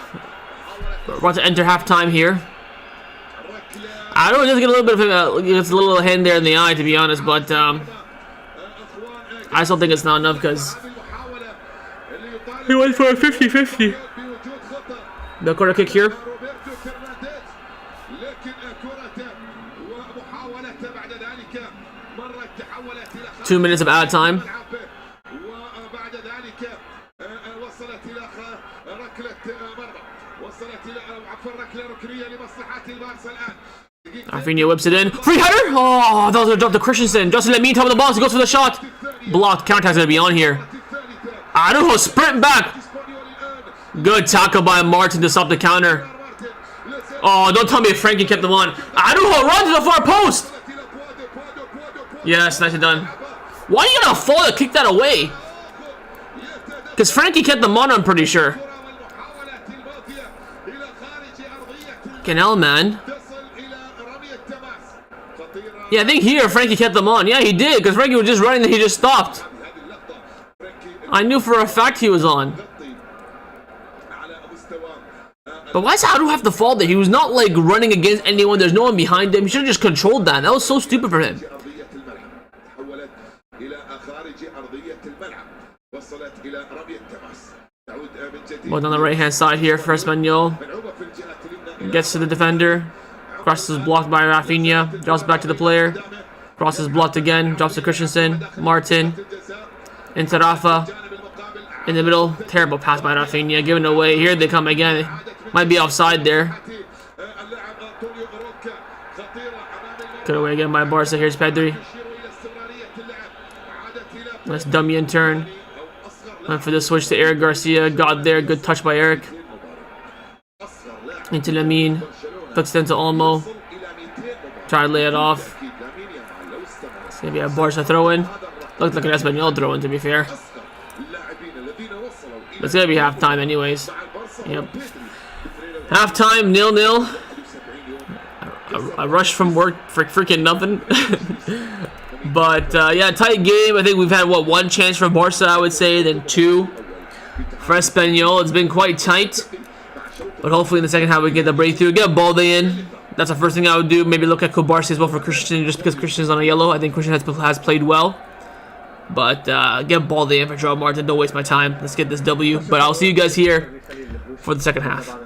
We're about to enter halftime here. Arujo does get a little bit of a little hand there in the eye, to be honest, but I still think it's not enough because he went for a 50-50. The corner kick here. 2 minutes of added time. Rafinha whips it in. Free header! Oh, that was gonna drop to Christensen. Justin Lamine top of the box. He goes for the shot. Blocked. Counter-attack's gonna be on here. Arujo sprint back. Good tackle by Martin to stop the counter. Oh, don't tell me if Frankie kept them on. Arujo runs to the far post. Yes, nicely done. Why are you gonna fall to kick that away? Because Frankie kept them on, I'm pretty sure. Fucking hell, man. Yeah, I think here Frankie kept them on. Yeah, he did, because Frankie was just running and he just stopped. I knew for a fact he was on. But why does Adu have to fall there? He was not like running against anyone. There's no one behind him. He should have just controlled that. That was so stupid for him. Well, on the right hand side here for Espanyol. Gets to the defender. Crosses blocked by Rafinha. Drops back to the player. Crosses blocked again. Drops to Christensen. Martin. Into Rafa. In the middle. Terrible pass by Rafinha. Given away. Here they come again. Might be offside there. Good away again by Barca. Here's Pedri. Nice dummy in turn. Went for the switch to Eric Garcia. Got there. Good touch by Eric. Into Lamine. Flicks it into Olmo. Try to lay it off. It's going to be a Barca throw in. Looked like an Espanyol throw in, to be fair. It's going to be halftime anyways. Yep. Halftime, 0-0. A rush from work for freaking nothing. But yeah, tight game. I think we've had what, one chance for Barca, I would say, then two for Espanyol. It's been quite tight, but hopefully in the second half we get the breakthrough, get a ball in. That's the first thing I would do. Maybe look at Kubarsi as well for Christian, just because Christian is on a yellow. I think Christian has played well, but get ball in for Joao Martin. Don't waste my time. Let's get this W. But I'll see you guys here for the second half.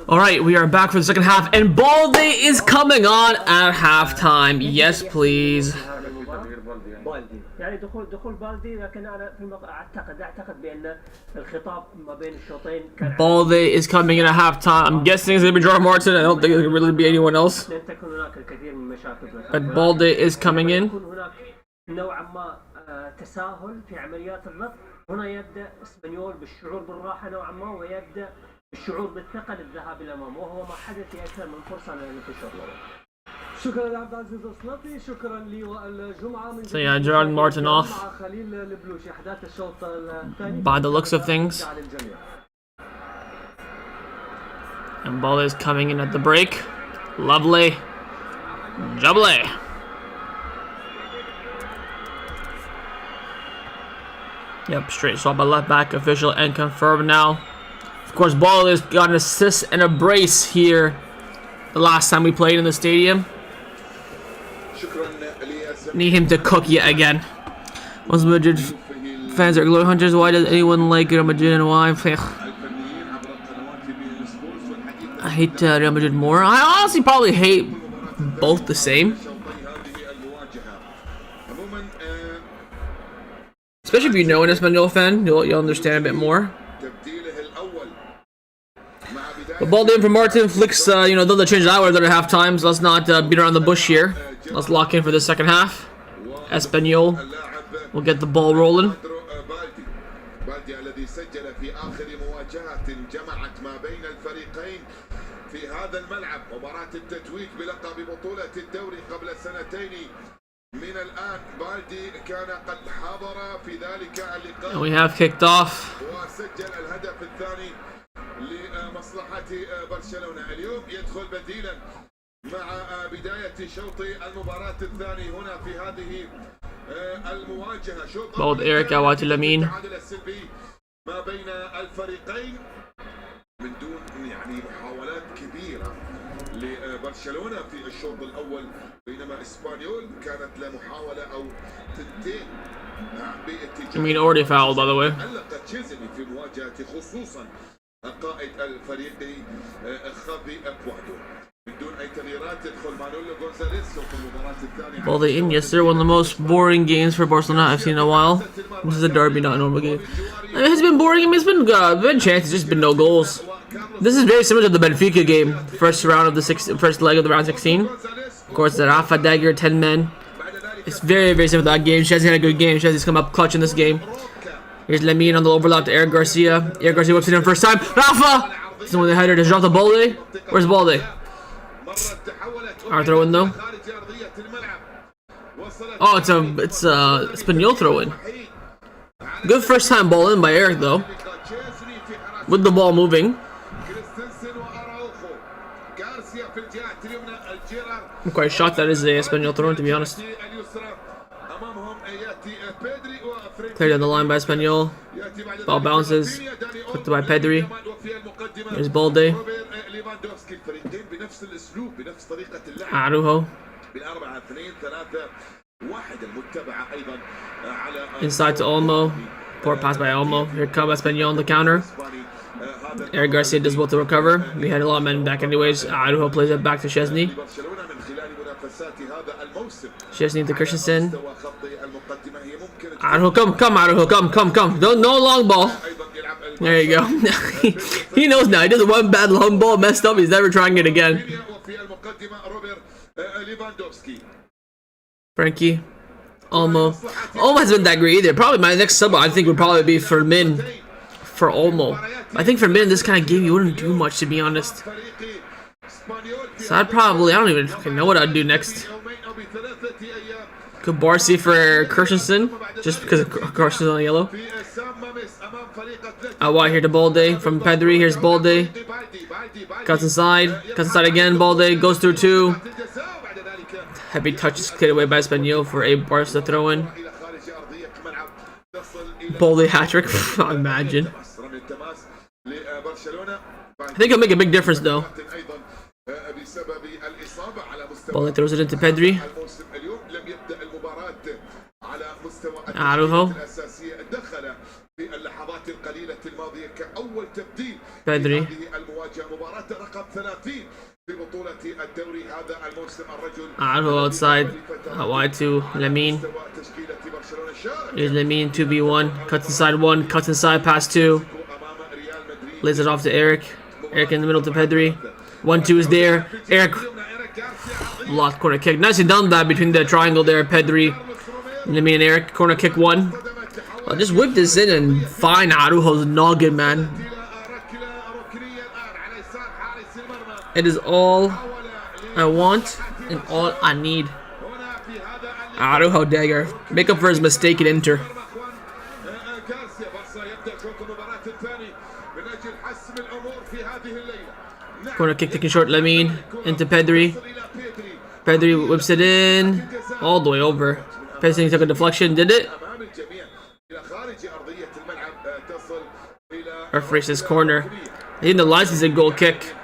Alright, we are back for the second half, and Balde is coming on at halftime. Yes, please. يعني دخول بالدي، لكن انا في اعتقد بان الخطاب ما بين الشوطين كان Balde is coming in at halftime. I'm guessing it's gonna be Jordan Martin. I don't think it's gonna really be anyone else. لن تكون هناك الكثير من المشاكل. But Balde is coming in. يكون هناك نوعا ما تساهل في عمليات الضغط. هنا يبدا اسبانيول بالشعور بالراحه نوعا ما، ويبدا الشعور بالثقه للذهاب الى الامام، وهو ما حدث في اكثر من فرصه للانتشار. شكرا لعبد العزيز الصلاتي، شكرا للجمعه من So yeah, Jordan Martin off. خليل البلوشي احداث الشوط الثاني By the looks of things. And Balde is coming in at the break. Lovely. Jubbly. Yep, straight swap by left back, official and confirmed now. Of course, Balde's got an assist and a brace here the last time we played in the stadium. Need him to cook yet again. Once Madrid fans are glory hunters, why does anyone like Real Madrid and why? I hate Real Madrid more. I honestly probably hate both the same. Especially if you know an Espanyol fan, you'll understand a bit more. But ball in from Martin, flicks, though the change that would have done at half time, so let's not beat around the bush here. Let's lock in for the second half. Espanyol will get the ball rolling. And we have kicked off. لمصلحة برشلونة اليوم يدخل بديلا مع بداية شوط المباراة الثاني هنا في هذه المواجهة. شوط Both Eric and Lamine. التعادل السلبي ما بين الفريقين من دون محاولات كبيرة لبرشلونة في الشوط الأول، بينما اسبانيول كانت لا محاولة أو تنتين I mean, already fouled, by the way. في مواجهة خصوصا قائد الفريق خافي اكوادور. بدون اي تغييرات يدخل مانولو غونزاليس في المباراة الثانية. Well, the in yesterday, one of the most boring games for Barcelona I've seen in a while. This is a derby, not a normal game. It has been boring. I mean, it's been chances, just been no goals. This is very similar to the Benfica game, first round of the first leg of the round 16. Of course, the Rafa dagger, 10 men. It's very, very similar to that game. Chelsea had a good game. Chelsea's come up clutch in this game. Here's Lamine on the overlap to Eric Garcia. Eric Garcia whips it in first time. Rafa! This one with the header to drop the Balde. Where's Balde? Our throw in though. Oh, it's a Espanyol throw in. Good first time ball in by Eric though. With the ball moving. I'm quite shocked that is a Espanyol throw in, to be honest. Cleared down the line by Espanyol. Ball bounces. Put by Pedri. There's Balde. Arujo. Inside to Olmo. Poor pass by Olmo. Here comes Espanyol on the counter. Eric Garcia does well to recover. We had a lot of men back anyways. Arujo plays it back to Szczesny. Szczesny to Christensen. Arujo, come, Arujo, come. No long ball. There you go. He knows now. He does one bad long ball, messed up. He's never trying it again. Frankie. Olmo. Olmo hasn't been that great either. Probably my next sub, I think, would probably be Fermin for Olmo. I think Fermin in this kind of game, you wouldn't do much, to be honest. So I don't even fucking know what I'd do next. Could Barcy for Christensen, just because Christensen's on yellow. Wide here to Balde from Pedri. Here's Balde. Cuts inside again. Balde goes through two. Heavy touch is cleared away by Espanyol for a Barca throw in. Balde hat-trick. Imagine. I think it'll make a big difference though. Balde throws it into Pedri. Arujo. Pedri. الدوري هذا الموسم الرجل Araujo outside. Wide to Lamine. تشكيلة برشلونة شارك Here's Lamine, 2v1. Cuts inside 1. Cuts inside, pass 2. أمام ريال مدريد. Lays it off to Eric. Eric in the middle to Pedri. 1-2 is there. Eric blocked corner kick. Nicely done that between the triangle there. Pedri, Lamine and Eric. Corner kick 1. I'll just whip this in and find Araujo's noggin, man. It is all I want and all I need. Araujo dagger. Make up for his mistake in Inter. Corner kick taken short. Lamine into Pedri. Pedri whips it in all the way over. Pedri took a deflection. Did it? Referee says corner. I think the linesman said goal kick.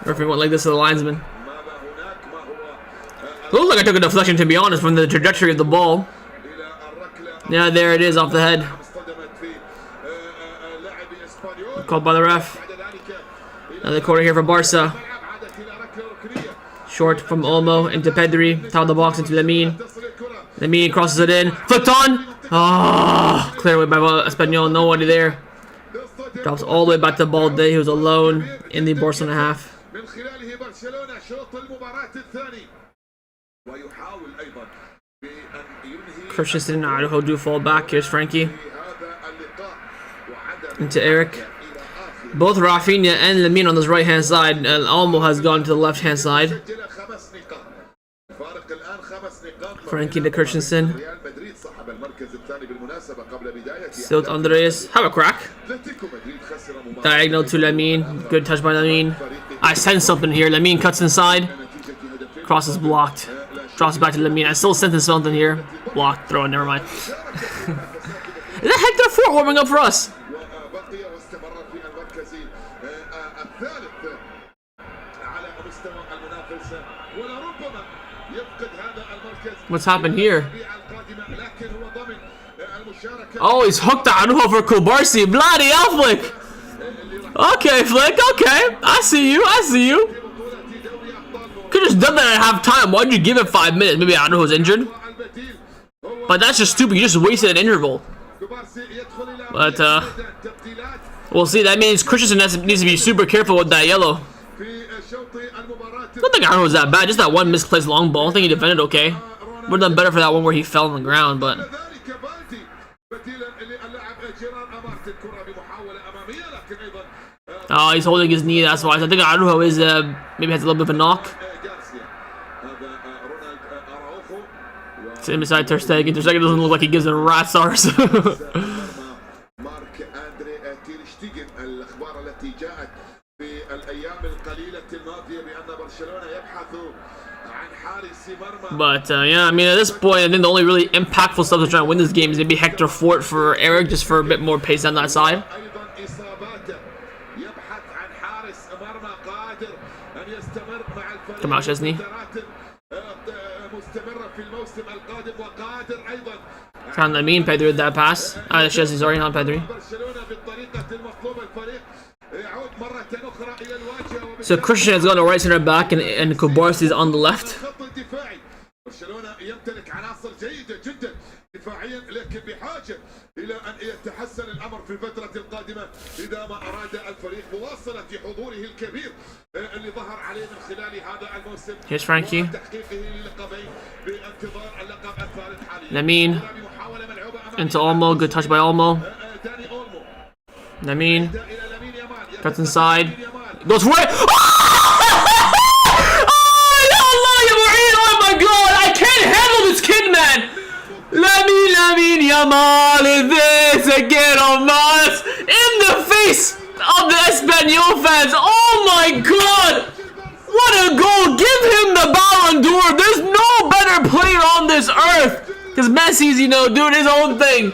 Referee went like this to the linesman. Looks like I took a deflection, to be honest, from the trajectory of the ball. Yeah, there it is, off the head. Called by the ref. Another corner here for Barca. Short from Olmo into Pedri. Top of the box into Lamine. Lamine crosses it in. Flipped on! Ah, clear away by Espanyol. Nobody there. Drops all the way back to Balde. He was alone in the Barcelona half. Christensen and Araujo do fall back. Here's Frankie. Into Eric. Both Rafinha and Lamine on this right hand side. And Olmo has gone to the left hand side. Frankie to Christensen. Still to Andreas. Have a crack. Diagonal to Lamine. Good touch by Lamine. I sense something here. Lamine cuts inside. Cross is blocked. Drops back to Lamine. I still sense something here. Blocked. Throw it. Never mind. Is that Hector Fort warming up for us? What's happened here? Oh, he's hooked Araujo for Kubarsi. Bloody hell, Flick! Okay, Flick, okay. I see you, I see you. Could've just done that at half time. Why'd you give it 5 minutes? Maybe Araujo's injured. But that's just stupid. You just wasted an interval. But, we'll see. That means Christensen needs to be super careful with that yellow. I don't think Araujo was that bad. Just that one misplaced long ball. I think he defended okay. Would have done better for that one where he fell on the ground, but... Oh, he's holding his knee, that's why. I think Araujo is, maybe has a little bit of a knock. It's him beside Ter Stegen. Ter Stegen doesn't look like he gives a rat's arse. But yeah, I mean, at this point, I think the only really impactful stuff to try and win this game is maybe Hector Fort for Eric, just for a bit more pace on that side. Come out, Chesney. Found Lamine. Pedri with that pass. Chesney, sorry, not Pedri. So Christian has gone to right center back, and Kubarsi is on the left. Here's Frankie. Lamine into Olmo. Good touch by Olmo. Lamine cuts inside. Goes for it. Oh my god! I can't handle this kid, man. Lamine Yamal is this again on us in the face of the Espanyol fans. Oh my god! What a goal! Give him the Ballon d'Or. There's no better player on this earth. Because Messi's, you know, doing his own thing.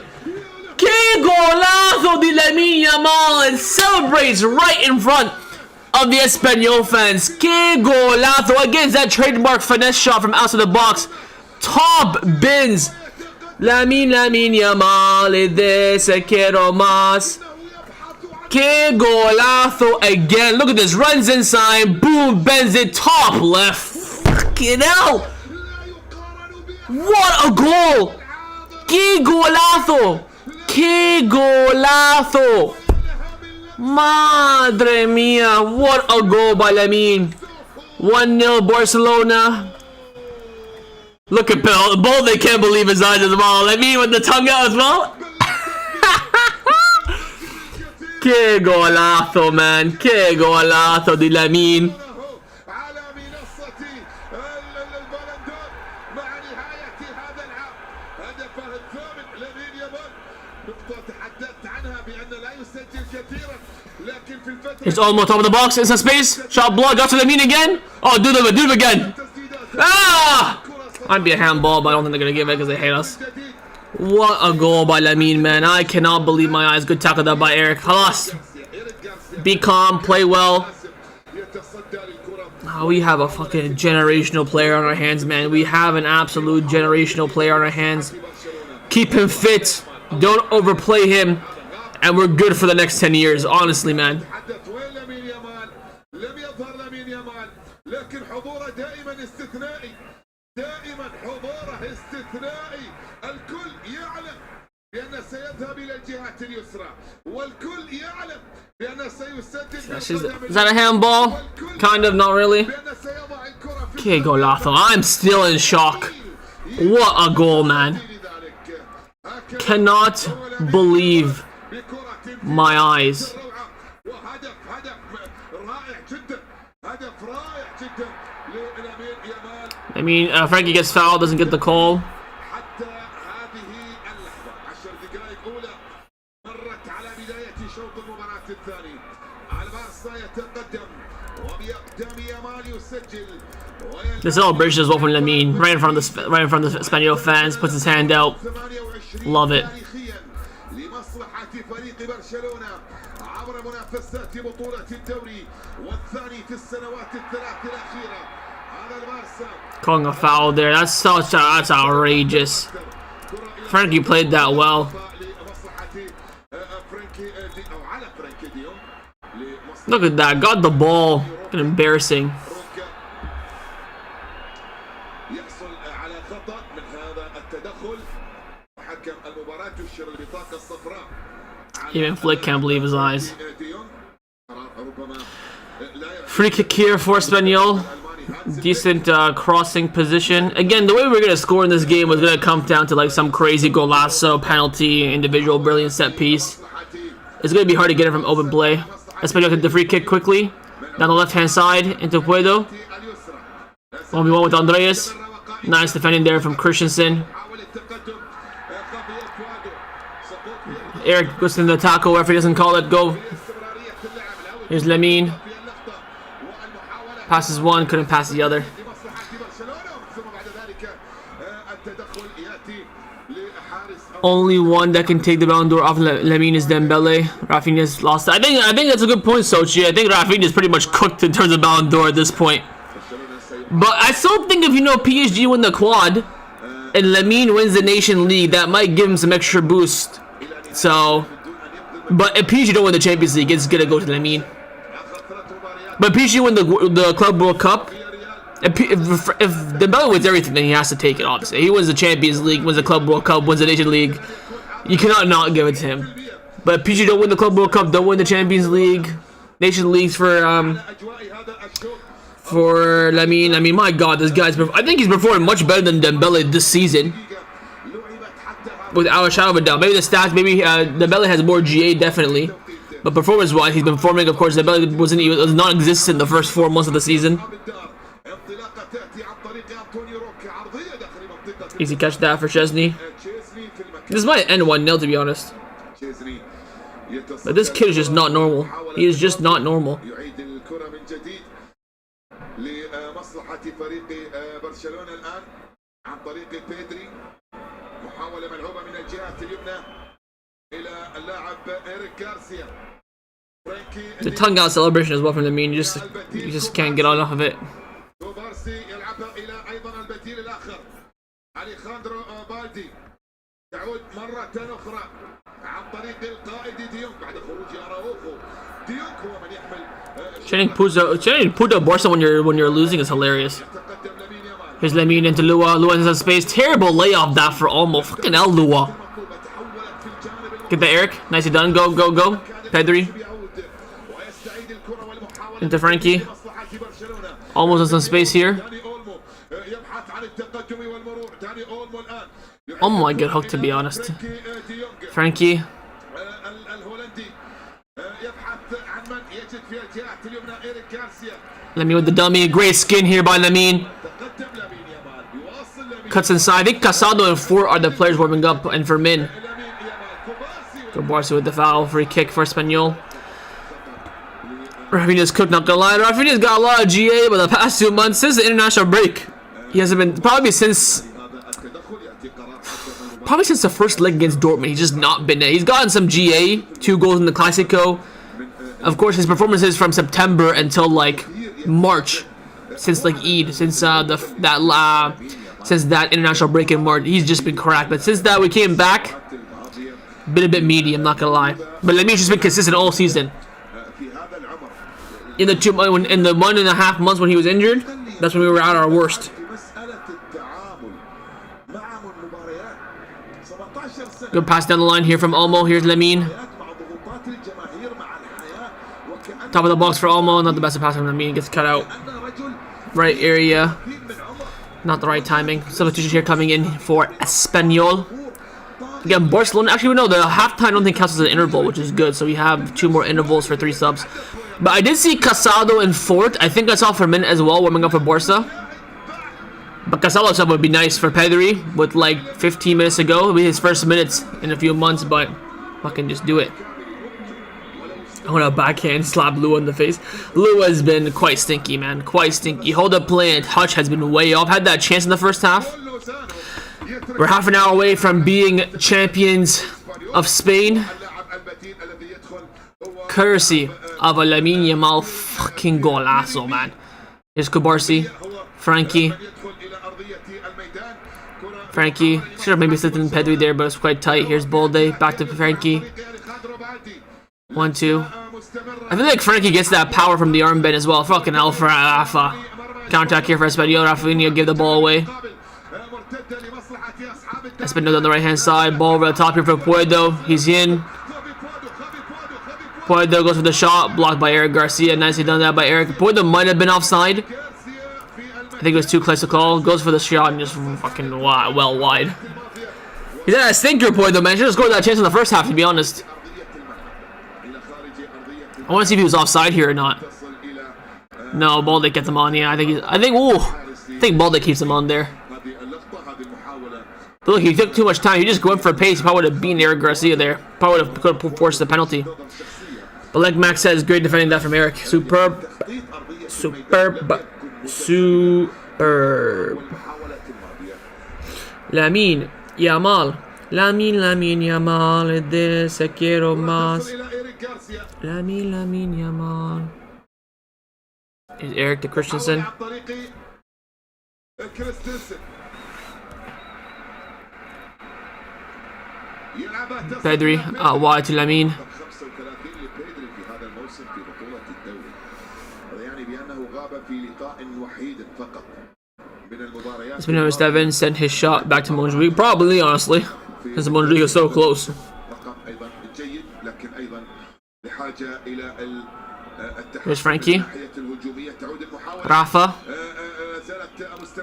Que golazo de Lamine Yamal, and celebrates right in front of the Espanyol fans. Que golazo. Against that trademark finesse shot from outside the box. Top bins. Lamine Yamal, de se quiero más. Que golazo again. Look at this. Runs inside. Boom. Bends it. Top left. Fucking hell. What a goal. Que golazo. Que golazo. Madre mia. What a goal by Lamine. 1-0 Barcelona. Look at Bill. Both they can't believe his eyes as well. Lamine with the tongue out as well. Que golazo, man. Que golazo de Lamine. على منصة البلندور مع نهاية هذا العام هدفه الثامن لامين يامال نقطة تحدثت عنها بأن لا يسجل كثيرا لكن في الفترة It's almost top of the box. It's a space. Shot blocked. Got to Lamine again. Oh, do it again. Ah! Might be a handball, but I don't think they're gonna give it because they hate us. What a goal by Lamine, man. I cannot believe my eyes. Good tackle there by Eric. Halas. Be calm, play well. Oh, we have a fucking generational player on our hands, man. We have an absolute generational player on our hands. Keep him fit. Don't overplay him. And we're good for the next 10 years, honestly, man. دائما حضوره استثنائي الكل يعلم بأنه سيذهب إلى الجهة اليسرى والكل يعلم بأنه سيسدد Is that a handball? Kind of, not really. Okay, golazo. I'm still in shock. What a goal, man. Cannot believe my eyes. I mean, Frankie gets fouled, doesn't get the call. The celebration as well from Lamine, right in front of the Espanyol fans, puts his hand out. Love it. Calling a foul there. That's outrageous. Frankie played that well. Look at that. Got the ball. Embarrassing. Even Flick can't believe his eyes. Free kick here for Espanyol. Decent crossing position. Again, the way we're going to score in this game was going to come down to like some crazy golazo, penalty, individual brilliant set piece. It's going to be hard to get it from open play. Espanyol hit the free kick quickly. Down the left-hand side into Puedo. 1v1 with Andreas. Nice defending there from Christensen. Eric goes to the tackle. Referee doesn't call it. Go. Here's Lamine. Passes one, couldn't pass the other. Only one that can take the Ballon d'Or off Lamine is Dembele. Rafinha's lost. I think that's a good point, Sochi. I think Rafinha is pretty much cooked in terms of Ballon d'Or at this point. But I still think if PSG win the quad and Lamine wins the Nation League, that might give him some extra boost. So, but if PSG don't win the Champions League, it's gonna go to Lamine. But PSG win the Club World Cup. If Dembele wins everything, then he has to take it, obviously. He wins the Champions League, wins the Club World Cup, wins the Nation League. You cannot not give it to him. But if PSG don't win the Club World Cup, don't win the Champions League, Nation Leagues for Lamine. I mean, my God, this guy's... I think he's performing much better than Dembele this season. Without a shadow of a doubt. Maybe the stats, maybe Dembele has more GA, definitely. But performance-wise, he's been performing. Of course, Dembele was non-existent the first 4 months of the season. Easy catch that for Chesney. This might end 1-0, to be honest. But this kid is just not normal. He is just not normal. The tongue out celebration as well from Lamine. You just can't get enough of it. تعود مرة أخرى عن طريق القائد ديونج بعد خروج أراوخو. ديونج هو من يحمل Chanting Puto Barca when you're losing is hilarious. يتقدم لامين يامال. Here's Lamine into Lua. Lua into space. Terrible layoff that for Olmo. Fucking hell, Lua. تحولت في الجانب Get the Eric. Nicely done. Go, go, go. Pedri يعود ويستعيد الكرة والمحاولة into Frankie. لمصلحة برشلونة. Almost in some space here. داني أولمو يبحث عن التقدم والمرور. داني أولمو الآن. Olmo might get hooked, to be honest. ديونج Frankie. الهولندي يبحث عن من يجد في الجهة اليمنى إيريك غارسيا. Lamine with the dummy. Great skin here by Lamine. تقدم لامين يامال يواصل لامين. Cuts inside. I think Casado and Fort are the players warming up. And for Min. لامين يامال كوبارسي. Go Barca with the foul. Free kick for Espanyol. Rafinha's cooked, not gonna lie. Rafinha's got a lot of GA, but the past 2 months, since the international break, he hasn't been, probably since the first leg against Dortmund, he's just not been there. He's gotten some GA, 2 goals in the Clasico. Of course, his performances from September until like March, since like Eid, since that international break in March, he's just been cracked. But since that we came back, been a bit meaty, I'm not gonna lie. But Lamine's just been consistent all season. In the 1.5 months when he was injured, that's when we were at our worst. Good pass down the line here from Olmo. Here's Lamine. Top of the box for Olmo. Not the best of pass from Lamine. Gets cut out. Right area. Not the right timing. Substitution here coming in for Espanyol. Again, Barcelona. Actually, no, the halftime I don't think counts as an interval, which is good. So we have 2 more intervals for 3 subs. But I did see Casado and Fort. I think I saw Fermin as well warming up for Barca. But Casado's sub would be nice for Pedri with like 15 minutes ago. It'll be his first minutes in a few months, but fucking just do it. I want to backhand slap Lua in the face. Lua has been quite stinky, man. Quite stinky. Hold up play and touch has been way off. Had that chance in the first half. We're half an hour away from being champions of Spain. Courtesy of a Lamine Yamal fucking goalazo, man. Here's Kubarsi. Frankie. Frankie. Should have maybe slipped in Pedri there, but it's quite tight. Here's Bolde. Back to Frankie. 1-2. I feel like Frankie gets that power from the armband as well. Fucking hell for Rafa. Counter-attack here for Espanyol. Rafinha give the ball away. Espanyol on the right-hand side. Ball over the top here for Puedo. He's in. Puedo goes for the shot. Blocked by Eric Garcia. Nicely done that by Eric. Puedo might have been offside. I think it was too close to call. Goes for the shot and just fucking well wide. He's at a stinker, Puedo, man. Should have scored that chance in the first half, to be honest. I want to see if he was offside here or not. No, Balde gets him on. Yeah, I think Balde keeps him on there. But look, he took too much time. He just went for a pace. He probably would have beaten Eric Garcia there. Probably could have forced the penalty. But like Max says, great defending that from Eric. Superb. Superb. Superb. Lamine Yamal. Lamine Yamal. De se quiero más. Lamine Yamal. Is Eric the Christensen? Pedri wide to Lamine. Espanyol Steven sent his shot back to Montjuic. Probably, honestly, because Montjuic is so close. Here's Frankie. Rafa.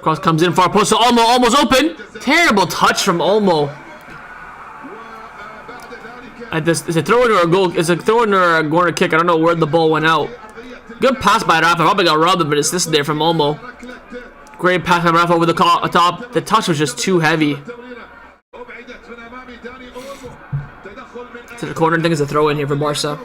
Cross comes in far post. So Olmo almost open. Terrible touch from Olmo. Is it throw-in or a goal? Is it throw-in or a corner kick? I don't know where the ball went out. Good pass by Rafa. Probably got robbed of an assist there from Olmo. Great pass by Rafa over the top. The touch was just too heavy. To the corner. I think it's a throw-in here for Barca.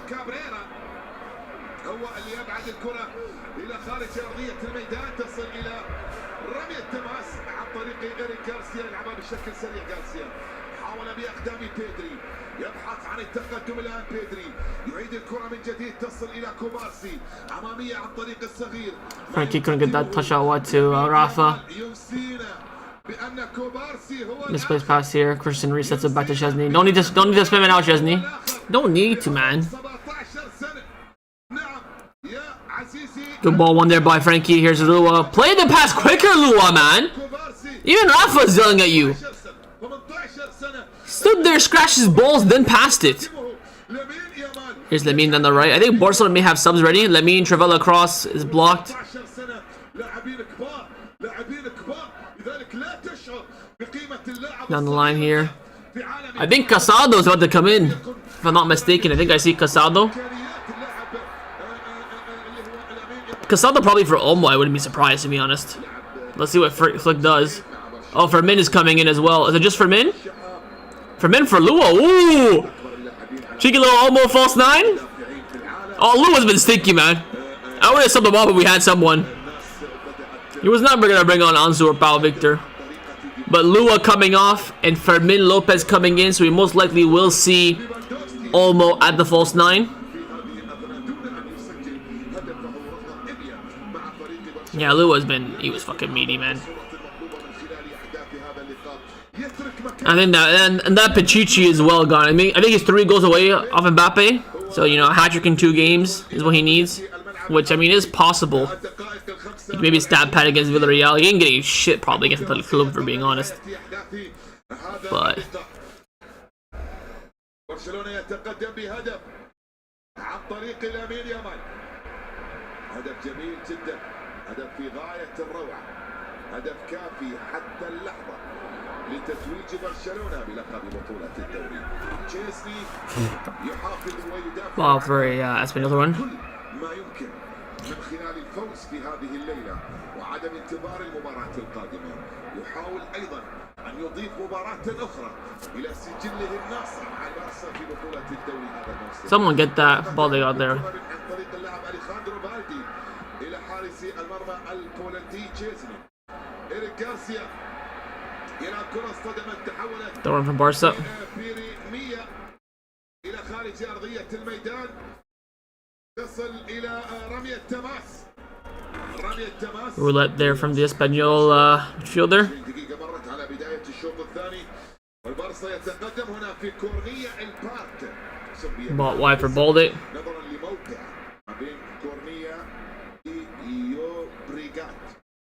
يبحث عن التقدم الآن بيدري يعيد الكرة من جديد تصل إلى كوبارسي أمامية عن طريق الصغير. Frankie couldn't get that touch out wide to Rafa. بأن كوبارسي هو Misplaced pass here. Christian resets it back to Chesney. Don't need to spin it out, Chesney. Don't need to, man. 17 سنة. نعم يا عزيزي Good ball one there by Frankie. Here's Lua. Play the pass quicker, Lua, man. كوبارسي Even Rafa's yelling at you. 18 سنة. Stood there, scratched his balls, then passed it. لامين يامال Here's Lamine on the right. I think Barcelona may have subs ready. Lamine, Travella cross is blocked. 18 سنة. لاعبين كبار لاعبين كبار لذلك لا تشعر بقيمة اللاعب Down the line here. في عالم I think Casado is about to come in. If I'm not mistaken, I think I see Casado. إمكانيات اللاعب اللي هو لامين يامال. Casado probably for Olmo, I wouldn't be surprised, to be honest. Let's see what Flick does. Oh, Fermin is coming in as well. Is it just Fermin? Fermin for Lua. Ooh! Cheeky little Olmo false 9. Oh, Lua's been stinky, man. I would have subbed him off if we had someone. He was never going to bring on Ansu or Pau Victor. But Lua coming off and Fermin Lopez coming in, so we most likely will see Olmo at the false 9. Yeah, he was fucking meaty, man. I think that, and that Pichichi is well gone. I think he's 3 goals away off Mbappe. So, you know, a hat-trick in 2 games is what he needs. Which, I mean, is possible. He maybe stab pad against Villarreal. He didn't get any shit probably against the club, for being honest. But برشلونة يتقدم بهدف عن طريق لامين يامال. هدف جميل جدا، هدف في غاية الروعة، هدف كافي حتى اللحظة لتتويج برشلونة بلقب بطولة الدوري. تشيزني يحافظ ويدافع wow, for a Espanyol one. كل ما يمكن من خلال الفوز في هذه الليلة وعدم انتظار المباراة القادمة. يحاول أيضا أن يضيف مباراة أخرى إلى سجله الناصع مع البارسا في بطولة الدوري هذا الموسم. Someone get that ball they got there. عن طريق اللاعب أليخاندرو بالدي إلى حارس المرمى البولندي تشيزني. إيريك غارسيا يلعب كرة اصطدمت تحولت. The one from Barca. بيري مية إلى خارج أرضية الميدان. تصل إلى رمية تماس. رمية تماس. Roulette there from the Espanyol midfielder. دقيقة مرت على بداية الشوط الثاني. والبارسا يتقدم هنا في كورنية البارك. Bought wide for Balde. نظرا لموقع ما بين كورنية يوبريغات.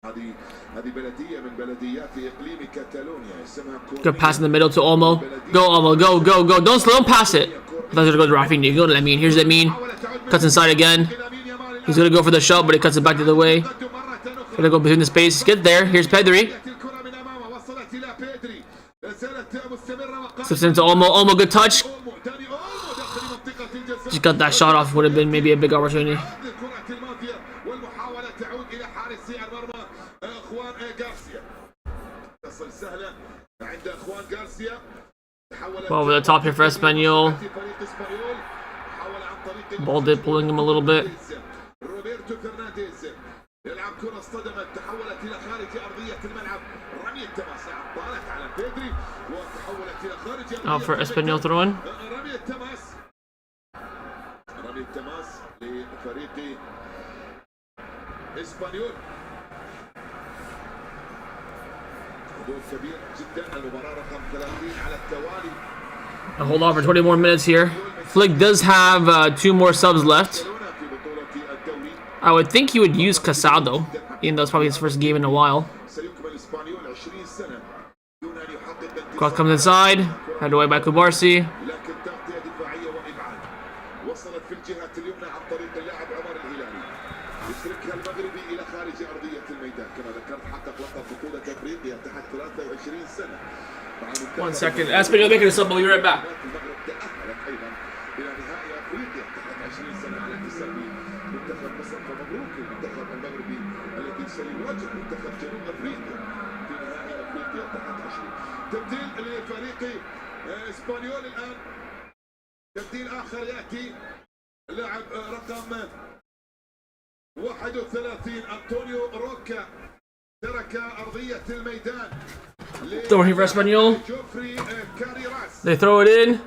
هذه بلدية من بلديات إقليم كاتالونيا اسمها كورنية. Good pass in the middle to Olmo. Go Olmo, go. Don't pass it. That's gonna go to Rafinha. Go to Lamine. Here's Lamine. Cuts inside again. He's gonna go for the shot, but he cuts it back the other way. Gonna go between the space. Get there. Here's Pedri. Slips into Olmo. Olmo, good touch. Just got that shot off. Would have been maybe a big opportunity. Over the top here for Espanyol. Balde pulling him a little bit. يلعب كرة اصطدمت تحولت إلى خارج أرضية الملعب. رمية تماس طالت على بيدري وتحولت إلى خارج أرضية. Out for Espanyol throw in. رمية تماس لفريق إسبانيول. حضور كبير جدا. المباراة رقم 30 على التوالي. Hold on for 20 more minutes here. Flick does have 2 more subs left. I would think he would use Casado, even though it's probably his first game in a while. Cross comes inside, head away by Kubarsi. One second, Espanyol making a sub, we'll be right back. سيواجه منتخب جنوب افريقيا في نهائي افريقيا تحت 20. تبديل لفريق اسبانيول الان. تبديل اخر ياتي اللاعب رقم 31 انطونيو روكا ترك ارضيه الميدان. Throwing here for Espanyol. They throw it in.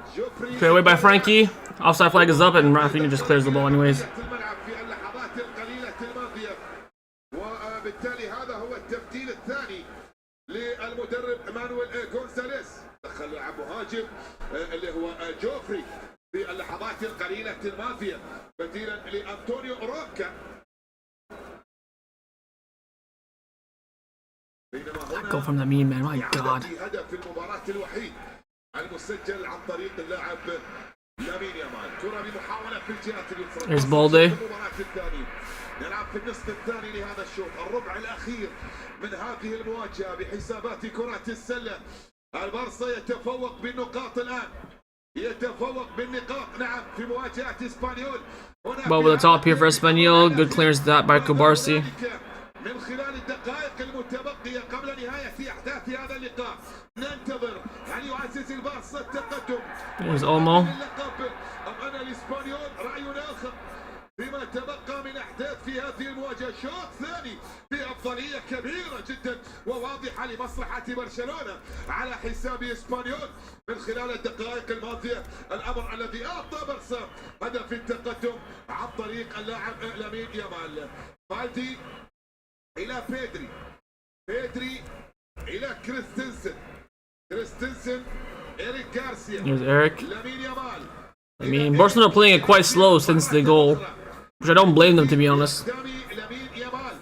Straight away by Frankie. Offside flag is up and Rafinha just clears the ball anyways. وبالتالي هذا هو التبديل الثاني المدرب مانويل غونزاليس دخل لاعب مهاجم اللي هو جوفري في اللحظات القليلة الماضية بديلا لأنطونيو روكا. Go from Lamine, man. My God. هدف المباراة الوحيد المسجل عن طريق اللاعب لامين يامال. كرة بمحاولة في الجهة اليسرى. There's Balde. المباراة الثانية نلعب في النصف الثاني لهذا الشوط، الربع الأخير من هذه المواجهة بحسابات كرة السلة. البارسا يتفوق بالنقاط الآن، يتفوق بالنقاط نعم في مواجهة اسبانيول. Ball with the top here for Espanyol. Good clearance that by Kubarsi. من خلال الدقائق المتبقية قبل نهاية أحداث هذا اللقاء ننتظر هل يعزز البارسا التقدم. There's Olmo. أم أن الإسبانيول رأي آخر فيما تبقى من أحداث في هذه المواجهة. شوط ثاني بأفضلية كبيرة جدا وواضحة لمصلحة برشلونة على حساب إسبانيول من خلال الدقائق الماضية، الأمر الذي أعطى برشا هدف التقدم عن طريق اللاعب لامين يامال. بالدي إلى بيدري، بيدري إلى كريستنسن، إريك غارسيا. Here's Eric. لامين يامال. I mean, Barcelona playing it quite slow since the goal, which I don't blame them, to be honest. لامين يامال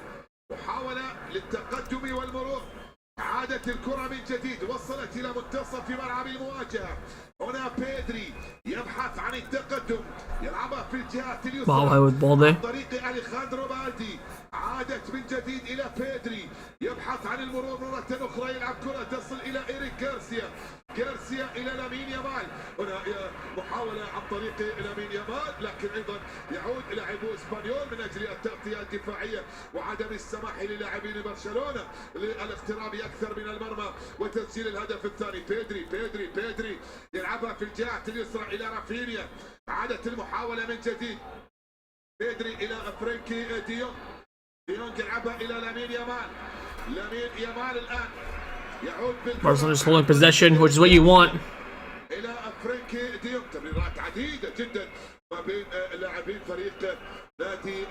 محاولة للتقدم والمرور. عادت الكرة من جديد، وصلت إلى منتصف ملعب المواجهة. هنا بيدري يبحث عن التقدم، يلعبها في الجهة اليسرى عن طريق أليخاندرو بالدي. عادت من جديد إلى بيدري يبحث عن المرور مرة أخرى، يلعب كرة تصل إلى إيريك غارسيا، غارسيا إلى لامين يامال. هنا محاولة عن طريق لامين يامال، لكن أيضا يعود لاعبو اسبانيول من أجل التغطية الدفاعية وعدم السماح للاعبين برشلونة للاقتراب أكثر من المرمى وتسجيل الهدف الثاني. بيدري يلعبها في الجهة اليسرى إلى رافينيا. عادت المحاولة من جديد، بيدري إلى فرانكي ديونغ يلعبها إلى لامين يامال. لامين يامال الآن يعود Barcelona just holding possession, which is what you want. إلى فرانكي ديونغ. تمريرات عديدة جدا ما بين لاعبين فريق نادي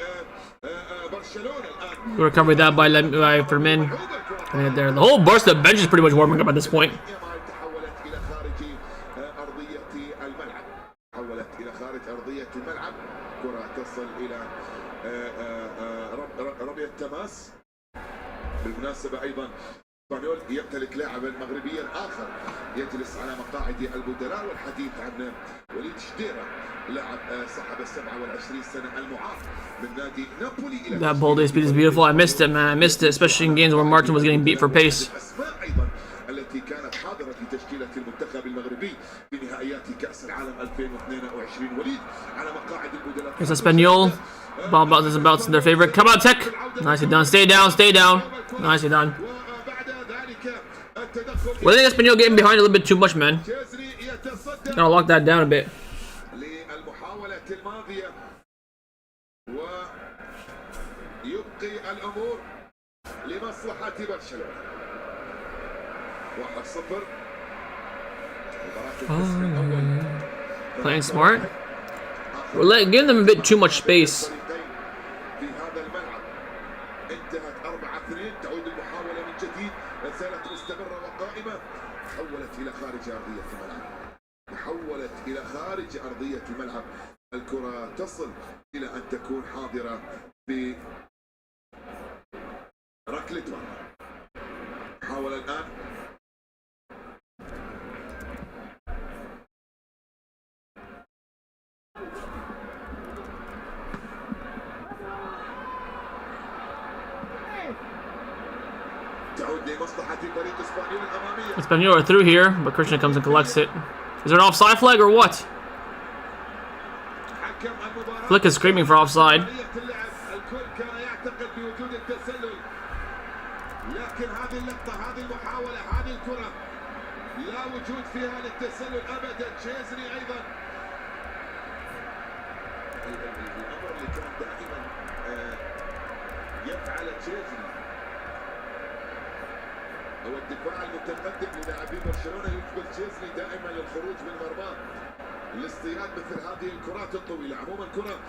برشلونة الآن. Good recovery that by Fermin. Getting it there. The whole Barca bench is pretty much warming up at this point. تحولت إلى خارج أرضية الملعب، تحولت إلى خارج أرضية الملعب. كرة تصل إلى رمي التماس. بالمناسبة أيضا اسبانيول يمتلك لاعبا مغربيا آخر يجلس على مقاعد البدلاء، والحديث عن وليد شديرة لاعب صاحب 27 سنة المعار من نادي نابولي. That Balde speed is beautiful. I missed it, man. I missed it, especially in games where Martin was getting beat for pace. الأسماء أيضا التي كانت حاضرة في تشكيلة المنتخب المغربي في نهائيات كأس العالم 2022. وليد على مقاعد البدلاء. It's Espanyol. Ball is about their favorite. Come on, Tech. Nicely done. Stay down. Stay down. Nicely done. Well, I think Espanyol getting behind a little bit too much, man. Gotta lock that down a bit. للمحاولة الماضية ويبقي الأمور لمصلحة برشلونة. 1-0. Playing smart. We're giving them a bit too much space. في هذا الملعب انتهت 4-2. تعود المحاولة من جديد، لا زالت مستمرة وقائمة. تحولت إلى خارج أرضية الملعب، تحولت إلى خارج أرضية الملعب. الكرة تصل إلى أن تكون حاضرة في ركلة مرمى. محاولة الآن تعود لمصلحة فريق اسبانيول الأمامية. Espanyol are through here, but Christian comes and collects it. Is there an offside flag or what? Flick is screaming for offside. الكل كان يعتقد بوجود التسلل، لكن هذه اللقطة، هذه المحاولة، هذه الكرة لا وجود فيها للتسلل أبدا. تشيزني أيضا الأمر اللي كان دائما يفعل تشيزني هو الدفاع المتقدم للاعبي برشلونة، يجبر تشيزني دائما للخروج من مرماه الاصطياد مثل هذه الكرات الطويلة. عموما كرة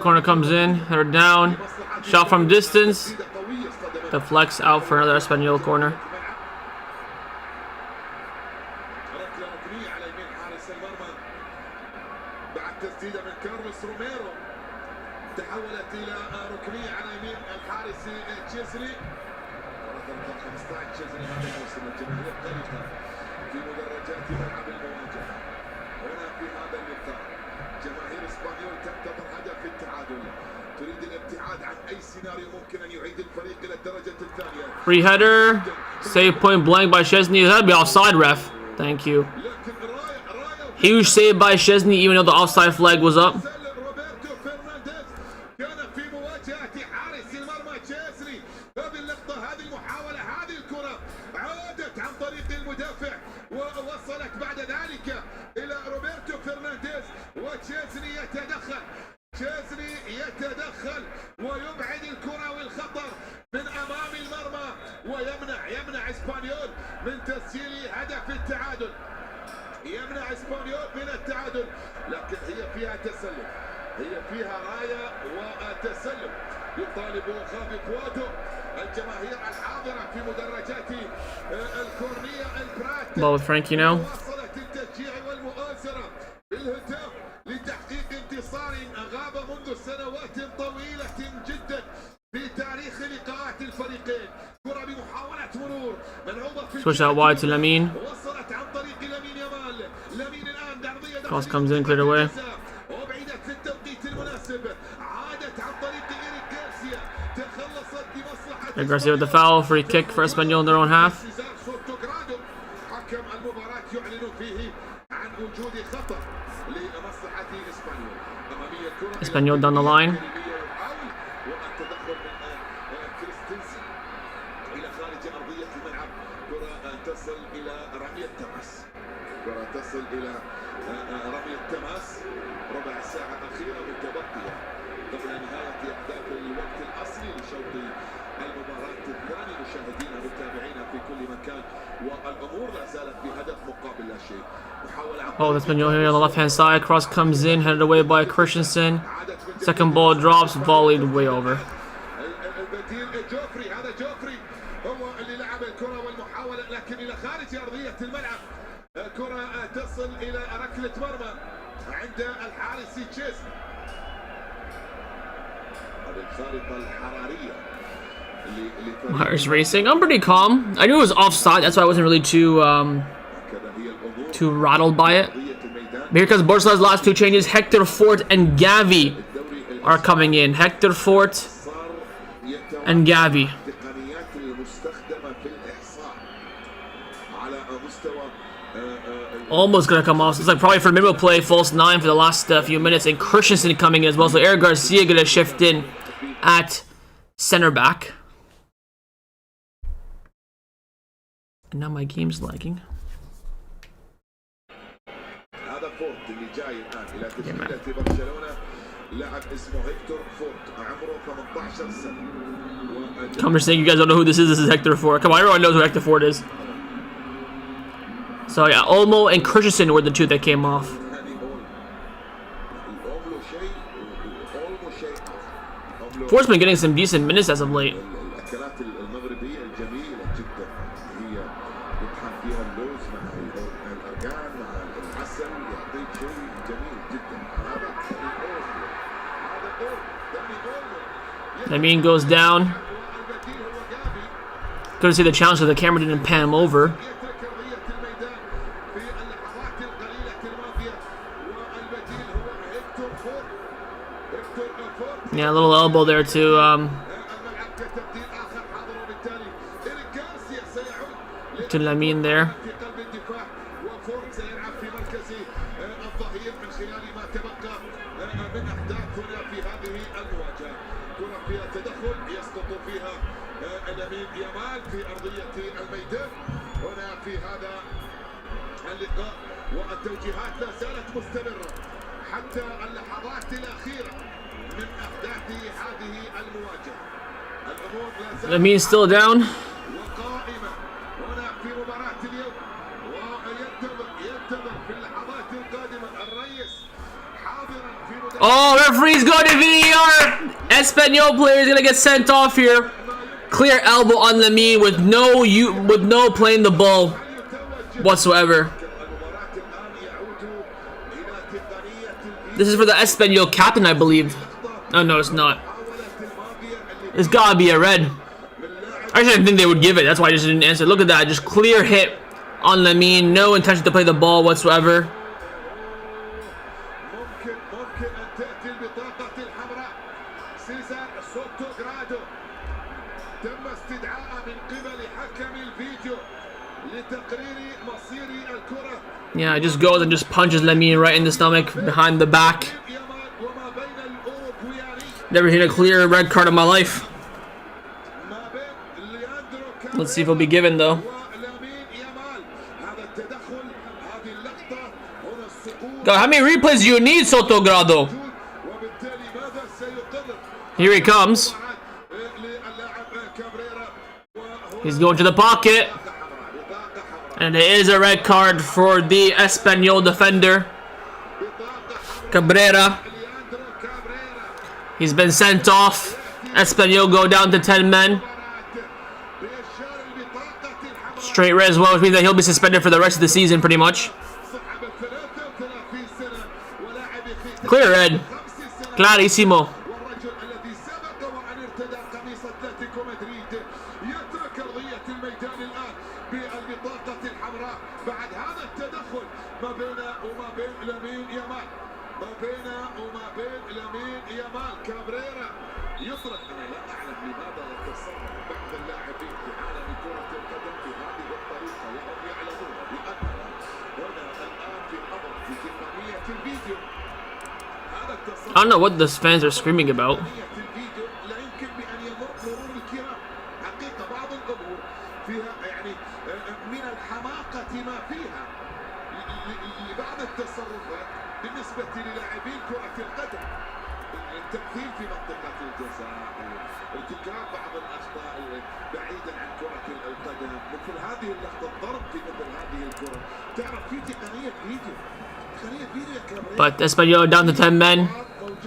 Corner comes in, header down, shot from distance, deflects out for another Espanyol corner. ركله ركنيه على يمين حارس المرمى بعد تسديده من كارلوس روميرو، تحولت الى ركنيه على يمين الحارس تشيزني. رقم 15 تشيزني هذا الموسم الجماهير قلقه في مدرجات ملعب المواجهه. هنا في هذا اللقاء جماهير اسبانيول تنتظر هدف التعادل، تريد الابتعاد عن اي سيناريو ممكن ان يعيد الفريق الى الدرجه الثانيه. Free header, save point blank by Szczesny. That'd be offside, ref. Thank you. Huge save by Szczesny, even though the offside flag was up. كان في مواجهة حارس المرمى تشيزني. هذه اللقطة، هذه المحاولة، هذه الكرة عادت عن طريق المدافع ووصلت بعد ذلك إلى روبرتو فرنانديز، وتشيزني يتدخل. تشيزني يتدخل ويبعد الكرة والخطر من أمام المرمى ويمنع اسبانيول من تسجيل هدف التعادل. يمنع اسبانيول من التعادل، لكن هي فيها تسلل، هي فيها رايه وتسلل. يطالب خافي بوادو الجماهير الحاضره في مدرجات الكورنيه البرات. Ball with Frankie now. واصلت التشجيع والمؤازره بالهتاف لتحقيق انتصار غاب منذ سنوات طويله جدا في تاريخ لقاءات الفريقين. كرة بمحاولة مرور ملعوبة في Switch out wide to Lamine. وصلت عن طريق لامين يامال. لامين الآن بعرضية Cross comes in, cleared away. وبعدت في التوقيت المناسب. عادت عن طريق إيريك غارسيا، تخلصت بمصلحة Garcia with the foul. Free kick for Espanyol in their own half. حكم المباراة يعلن فيه عن وجود خطأ لمصلحة اسبانيول. أمامية الكرة Espanyol down the line. والتدخل من كريستنسن إلى خارج أرضية الملعب. كرة تصل إلى رمية تماس. كرة تصل إلى رمية تماس. ربع ساعة أخيرة متبقية قبل نهاية أحداث الوقت الأصلي لشوط المباراة الثاني. مشاهدينا متابعينا في كل مكان، والأمور لا زالت بهدف مقابل لا شيء. Oh, Espanyol here on the left-hand side. Cross comes in, headed away by Christensen. Second ball drops, volleyed way over. البديل جوفري، هذا جوفري هو اللي لعب الكرة والمحاولة لكن إلى خارج أرضية الملعب. كرة تصل إلى ركلة مرمى عند الحارس تشيزني. هذه الخارطة الحرارية Myers racing. I'm pretty calm. I knew it was offside, that's why I wasn't really too rattled by it. But here comes Barcelona's last two changes. Hector Fort and Gavi are coming in. Hector Fort and Gavi. Almost gonna come off. So it's like probably for will play false 9 for the last few minutes, and Christensen coming in as well. So Eric Garcia gonna shift in at center back. And now my game's lagging. هذا فورت اللي جاي الان الى تشكيله برشلونه. لاعب اسمه هيكتور فورت عمره 18 سنه. Come saying you guys don't know who this is. This is Hector Fort. Come on, everyone knows who Hector Fort is. So yeah, Olmo and Christensen were the two that came off. Fort's been getting some decent minutes as of late. Lamine goes down. Good to see the challenge, so the camera didn't pan him over. Yeah, a little elbow there to Lamine there. لامين يامال في أرضية الميدان هنا في هذا اللقاء، والتوجيهات لا زالت مستمرة حتى اللحظات الأخيرة من أحداث هذه المواجهة. الأمور لا زالت Lamine's still down. وقائمة هنا في مباراة اليوم، وينتظر في اللحظات القادمة الرئيس حاضرا في Oh, referee's going to VAR. Espanyol player is gonna get sent off here. Clear elbow on Lamine with no playing the ball whatsoever. This is for the Espanyol captain, I believe. Oh no, it's not. It's gotta be a red. Actually, I didn't think they would give it. That's why I just didn't answer. Look at that, just clear hit on Lamine. No intention to play the ball whatsoever. Yeah, it just goes and just punches Lamine right in the stomach, behind the back. Never seen a clear red card in my life. Let's see if he'll be given though. God, how many replays do you need, Sotogrado? Here he comes. He's going to the pocket. And there is a red card for the Espanyol defender, Cabrera. He's been sent off. Espanyol go down to 10 men. Straight red as well, which means that he'll be suspended for the rest of the season pretty much. Clear red. Clarissimo. لامين يامال كابريرا يصرخ. انا لا اعلم لماذا يتصرف بعض اللاعبين في عالم كرة القدم في هذه الطريقة وهم يعلمون بأننا هنا الآن في حظر في تقنية الفيديو. هذا التصرف I don't know what the fans are screaming about. لا يمكن بأن يمر مرور الكرام. حقيقة بعض الأمور فيها يعني من الحماقة ما فيها لبعض التصرفات بالنسبة للاعبين كرة القدم. التمثيل في منطقة الجزاء، ارتكاب بعض الأخطاء بعيدا عن كرة القدم، مثل هذه اللقطة الضرب في مثل هذه الكرة. تعرف في تقنية فيديو كاميرا. But Espanyol down to 10 men.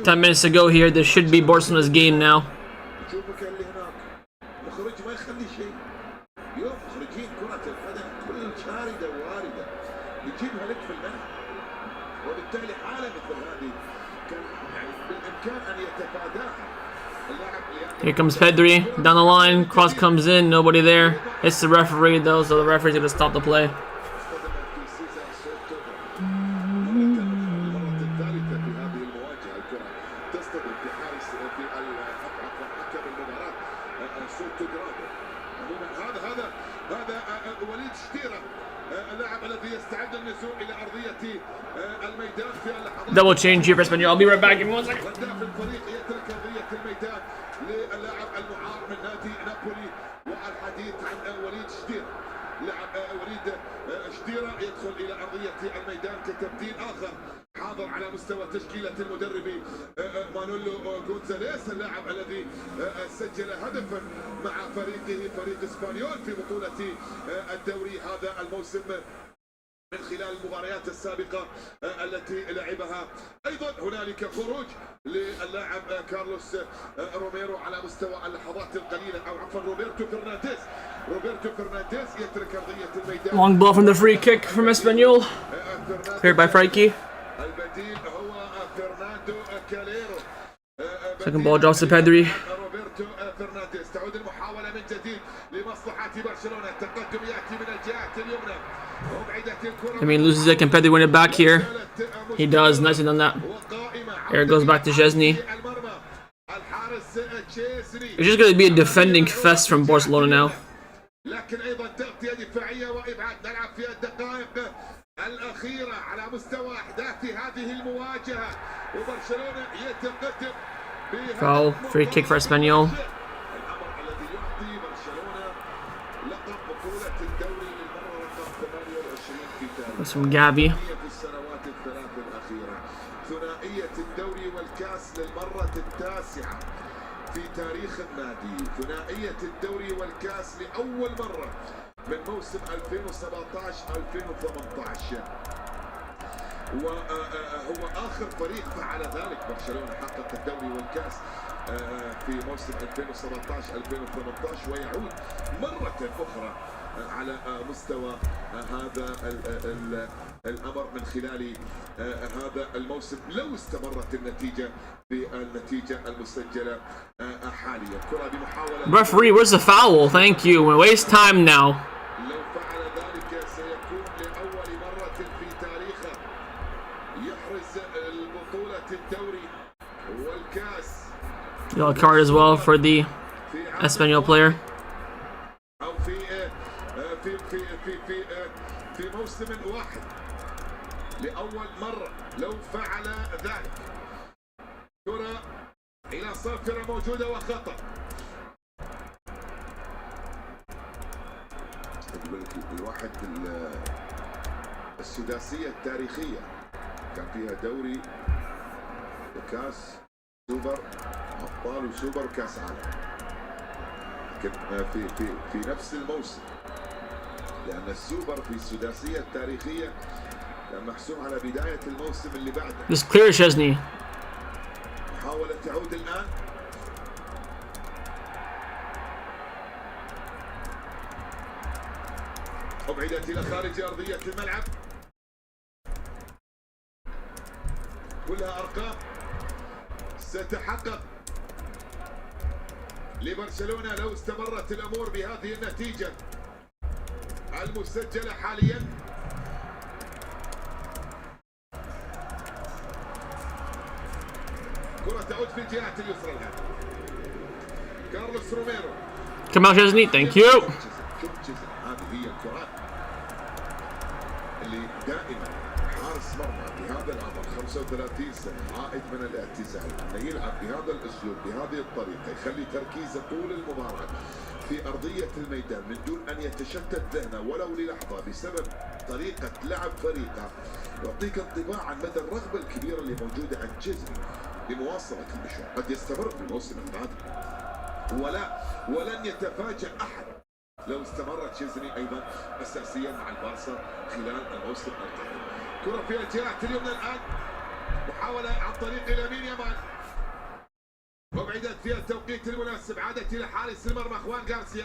10 minutes to go here. This should be Barcelona's game now. شوفك اللي هناك مخرج ما يخلي شيء. اليوم مخرجين كرة القدم كل شاردة واردة يجيبها لك في الملعب، وبالتالي حالة مثل هذه كان يعني بالإمكان أن يتفاداها اللاعب. Here comes Pedri down the line. Cross comes in. Nobody there. It's the referee though, so the referee's gonna stop the play. Double change here for Espanyol. I'll be right back. Give me 1 second. يدخل الى ارضيه الميدان كتبديل اخر حاضر على مستوى تشكيله المدرب مانولو غونزاليس، اللاعب الذي سجل هدفا مع فريقه فريق اسبانيول في بطوله الدوري هذا الموسم من خلال المباريات السابقة التي لعبها. أيضا هنالك خروج للاعب كارلوس روميرو على مستوى اللحظات القليلة، أو عفوا روبرتو فرنانديز يترك أرضية الميدان. Long ball from the free kick from Espanyol. Cleared by Frankie. البديل هو فرناندو كاليرو. Second ball drops to Pedri. روبرتو فرنانديز. تعود المحاولة من جديد لمصلحة برشلونة. التقدم يأتي من الجهة اليمنى. I mean, loses it. Can Pedri win it back here? He does. Nicely done that. Here it goes back to Szczesny. It's just going to be a defending fest from Barcelona now. لكن ايضا تغطيه دفاعيه وابعاد. نلعب في الدقائق الاخيره على مستوى احداث هذه المواجهه وبرشلونه يتقدم. Foul. Free kick for Espanyol. That's from Gabby. ثنائية الدوري والكاس للمرة التاسعة في تاريخ النادي. ثنائية الدوري والكاس لأول مرة من موسم 2017-2018، وهو آخر فريق فعل ذلك. برشلونة حقق الدوري والكاس في موسم 2017-2018 ويعود مرة أخرى على مستوى هذا الأمر من خلال هذا الموسم لو استمرت النتيجة بالنتيجة المسجلة حاليا. كرة بمحاولة. Referee, where's the foul? Thank you. We waste time now. لو فعل ذلك سيكون لأول مرة في تاريخه يحرز البطولة الدوري والكاس. Yellow card as well for the Espanyol player. أو في موسم واحد لأول مرة لو فعل ذلك. كرة إلى صافرة موجودة وخطأ. الواحد السداسية التاريخية كان فيها دوري وكاس سوبر أبطال وسوبر كاس عالم، لكن في نفس الموسم، لأن السوبر في السداسية التاريخية كان محسوم على بداية الموسم اللي بعده. Just clear Chesney. محاولة تعود الآن. أبعدت إلى خارج أرضية الملعب. كلها أرقام ستحقق لبرشلونة لو استمرت الأمور بهذه النتيجة المسجلة حاليا. كرة تعود في الجهة اليسرى الآن. كارلوس روميرو. Come out, Chesney. Thank you. هذه هي الكرات اللي دائما حارس مرمى بهذا العمر 35 سنة عائد من الاعتزال انه يلعب بهذا الاسلوب بهذه الطريقة، يخلي تركيزه طول المباراة في ارضية الميدان من دون ان يتشتت ذهنه ولو للحظة بسبب طريقة لعب فريقه، يعطيك انطباع عن مدى الرغبة الكبيرة اللي موجودة عند تشيزني لمواصلة المشوار. قد يستمر في الموسم القادم ولن يتفاجأ احد لو استمر تشيزني ايضا اساسيا مع البارسا خلال الموسم القادم. كرة في الجهة اليمنى الان، محاولة عن طريق لامين يامال، وابعدت في التوقيت المناسب، عادت الى حارس المرمى اخوان غارسيا.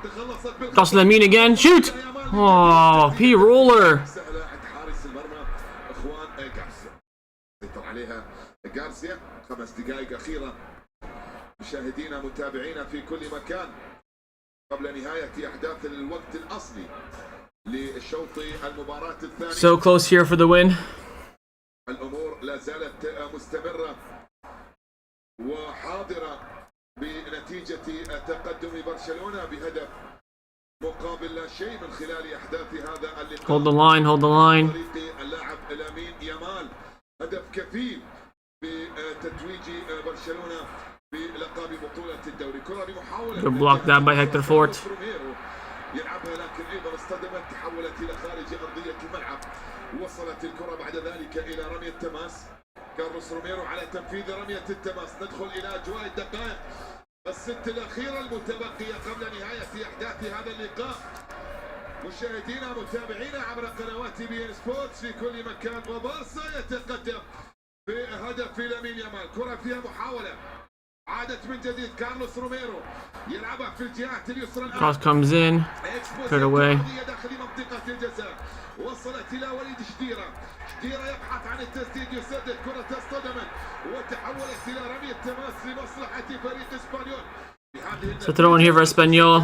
تخلصت Cross Lamine again. Shoot. Oh, P roller. سهلة عند حارس المرمى اخوان غارسيا. سيطر عليها غارسيا. 5 دقائق اخيرة مشاهدينا متابعينا في كل مكان قبل نهاية أحداث الوقت الأصلي للشوط المباراة الثاني. So close here for the win. الأمور لا زالت مستمرة وحاضرة بنتيجة تقدم برشلونة بهدف مقابل لا شيء من خلال أحداث هذا اللقاء. Hold the line. Hold the line. طريق اللاعب لامين يامال، هدف كفيل بتتويج برشلونة بلقب بطولة الدوري. كرة بمحاولة. Good block that by Hector Fort. يلعبها لكن ايضا اصطدمت، تحولت الى خارج ارضية الملعب. وصلت الكرة بعد ذلك الى رمية تماس. كارلوس روميرو على تنفيذ رمية التماس. ندخل الى اجواء الدقائق الست الاخيرة المتبقية قبل نهاية احداث هذا اللقاء. مشاهدينا متابعينا عبر قنوات بي ان سبورتس في كل مكان، وبارسا يتقدم بهدف لامين يامال. كرة فيها محاولة، عادت من جديد كارلوس روميرو يلعبها في الجهة اليسرى. Cross comes in. Put away. داخل منطقة الجزاء. وصلت إلى وليد شديرة. شديرة يبحث عن التسديد، يسدد. كرة اصطدمت وتحولت إلى رمية تماس لمصلحة فريق اسبانيول. So throw in here for Espanyol.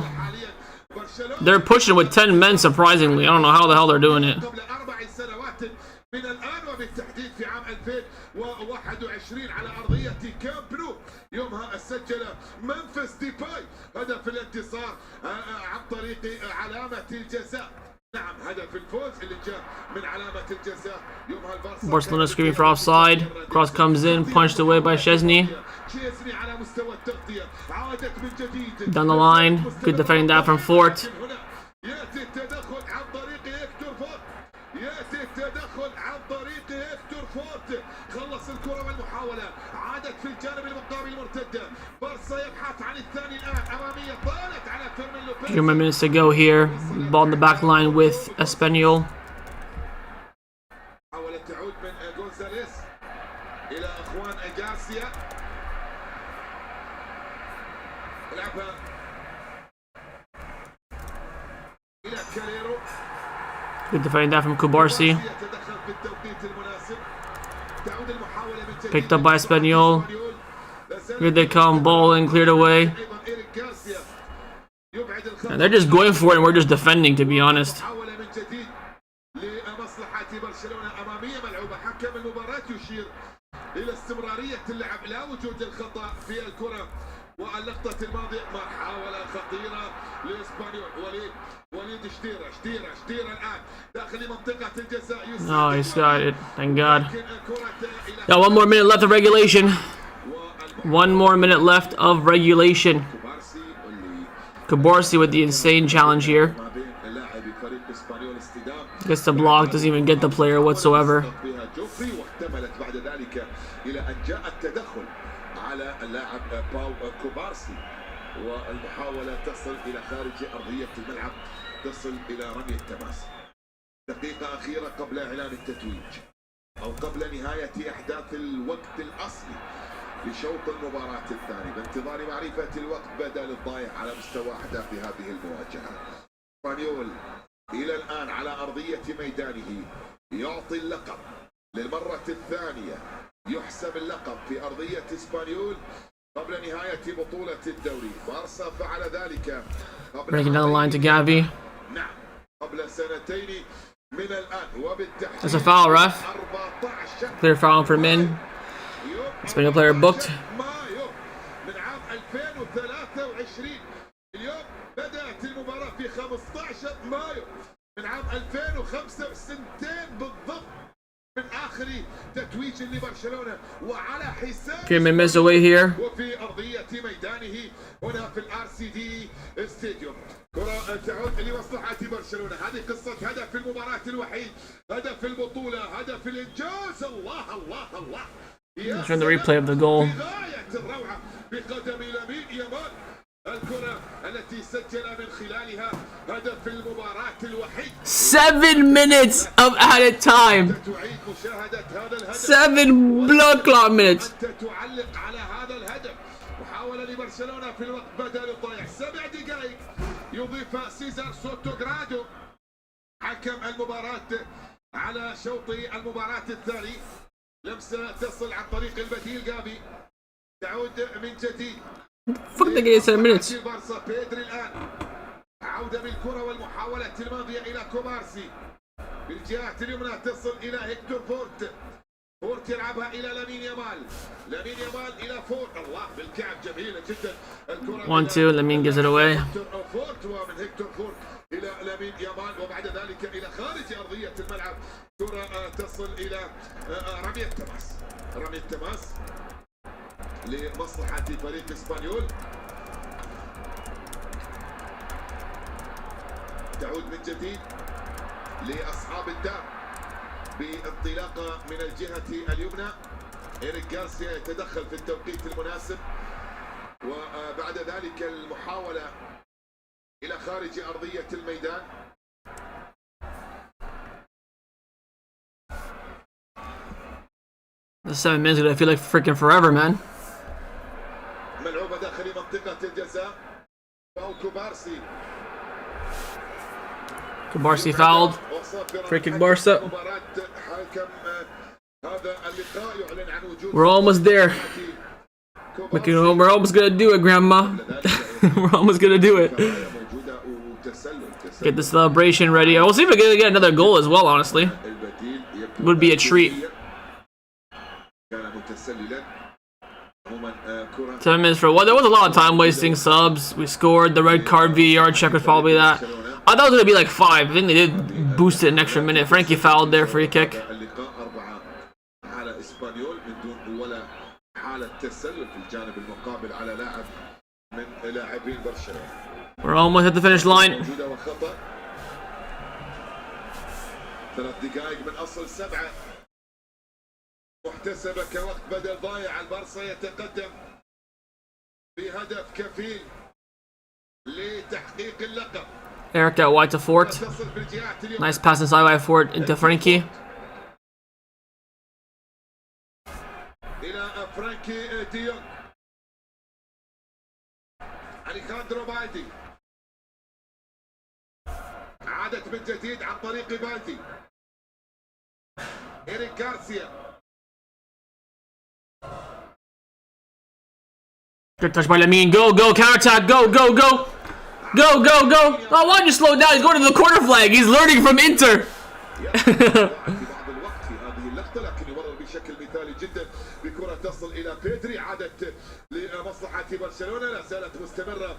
They're pushing with 10 men surprisingly. I don't know how the hell they're doing it. قبل 4 سنوات من الآن، وبالتحديد في عام 2021 على أرضية كامب نو. يومها سجل منفس ديباي هدف الانتصار عن طريق علامة الجزاء. نعم، هدف الفوز اللي جاء من علامة الجزاء. يومها البارسا. Barcelona screaming for offside. Cross comes in, punched away by Chesney. تشيزني على مستوى التغطية. عادت من جديد. Down the line. Good defending that from Fort. يأتي التدخل عن طريق هيكتور فورت. يأتي التدخل عن طريق هيكتور فورت. خلص الكرة والمحاولة. عادت في الجانب المقابل مرتدة. بارسا يبحث عن الثاني الآن. أمامية طالت على فيرمين لوبيز. Few more minutes to go here. Ball in the back line with Espanyol. حاولت تعود من غونزاليس إلى أخوان غارسيا. لعبها إلى كاليرو. Good defending that from Kubarsi. يتدخل في التوقيت المناسب. تعود المحاولة من جديد. Picked up by Espanyol. Here they come, ball in, cleared away. And they're just going for it and we're just defending, to be honest. محاولة من جديد لمصلحة برشلونة أمامية ملعوبة. حكم المباراة يشير إلى استمرارية اللعب، لا وجود الخطأ في الكرة. واللقطة الماضية محاولة خطيرة لإسبانيول. وليد شتيرة الآن داخل منطقة الجزاء. Oh, he's got it. Thank God. Got 1 more minute left of regulation. 1 more minute left of regulation. Kubarsi with the insane challenge here. Gets the block, doesn't even get the player whatsoever. على اللاعب كوبارسي، والمحاولة تصل إلى خارج أرضية الملعب، تصل إلى رمي التماس. دقيقة أخيرة قبل إعلان التتويج أو قبل نهاية أحداث الوقت الأصلي لشوط المباراة الثاني، بانتظار معرفة الوقت بدل الضايع على مستوى أهداف هذه المواجهة. اسبانيول إلى الآن على أرضية ميدانه يعطي اللقب للمرة الثانية، يحسب اللقب في أرضية اسبانيول قبل نهاية بطولة الدوري. بارسا فعل ذلك Breaking down the line to Gavi. نعم قبل سنتين من الآن، وبالتحديد That's a foul, ref. Clear foul for Min. Espanyol player booked. مايو من عام 2023. اليوم بدأت المباراة في 15 مايو من عام 2005، سنتين بالضبط من آخر تتويج لبرشلونة، وعلى حساب Few minutes away here. وفي أرضية ميدانه هنا في الRCD ستاديوم. كرة تعود لمصلحة برشلونة. هذه قصة هدف المباراة الوحيد، هدف البطولة، هدف الإنجاز. الله الله الله. Showing the replay of the goal. غاية الروعة بقدم لامين يامال. الكرة التي سجل من خلالها هدف المباراة الوحيد. 7 minutes of added time. تعيد مشاهدة هذا الهدف. 7 blood clot minutes. أنت تعلق على هذا الهدف. محاولة لبرشلونة في الوقت بدل الضايع. 7 دقائق يضيف سيزار سوتوغرادو حكم المباراة على شوط المباراة الثاني. لمسة تصل عن طريق البديل جافي. تعود من جديد. Fuck, they get 7 minutes. بارسا بيدري الآن عودة بالكرة والمحاولة الماضية إلى كوبارسي بالجهة اليمنى، تصل إلى هيكتور فورت يلعبها إلى لامين يامال إلى فورت. الله بالكعب، جميلة جدا الكرة. 1-2, Lamine gives it away. فورت، ومن هيكتور فورت إلى لامين يامال، وبعد ذلك إلى خارج أرضية الملعب. كرة تصل إلى رمي التماس لمصلحة فريق اسبانيول. تعود من جديد لأصحاب الدار بانطلاقة من الجهة اليمنى. إيريك غارسيا يتدخل في التوقيت المناسب، وبعد ذلك المحاولة إلى خارج أرضية الميدان. The 7 minutes are gonna feel like freaking forever, man. ملعوبة داخل منطقة الجزاء. فاول كوبارسي. Kubarsi fouled. Free kick Barca. We're almost there. We're almost gonna do it, Grandma. We're almost gonna do it. Get the celebration ready. We'll see if we can get another goal as well, honestly. Would be a treat. 7 minutes for what? There was a lot of time wasting subs. We scored. The red card VAR check was probably that. I thought it was gonna be like 5. I think they did boost it an extra minute. Frankie fouled there, free kick. We're almost at the finish line. 3 دقائق من أصل 7 محتسبة كوقت بدل ضايع. البارسا يتقدم بهدف كفيل لتحقيق اللقب. Eric out wide to Fort. Nice pass inside by Fort into Frankie. إلى فرانكي ديونغ. أليخاندرو بالدي. من جديد عن طريق بالدي. إيريك غارسيا. Good touch by Lamine. Go, go, counter attack. Go, go, go. Go, go, go. Oh, why don't you slow down? He's going to the corner flag. He's learning from Inter. بشكل مثالي جدا بكرة تصل إلى بيدري عادت لمصلحة برشلونة لا زالت مستمرة.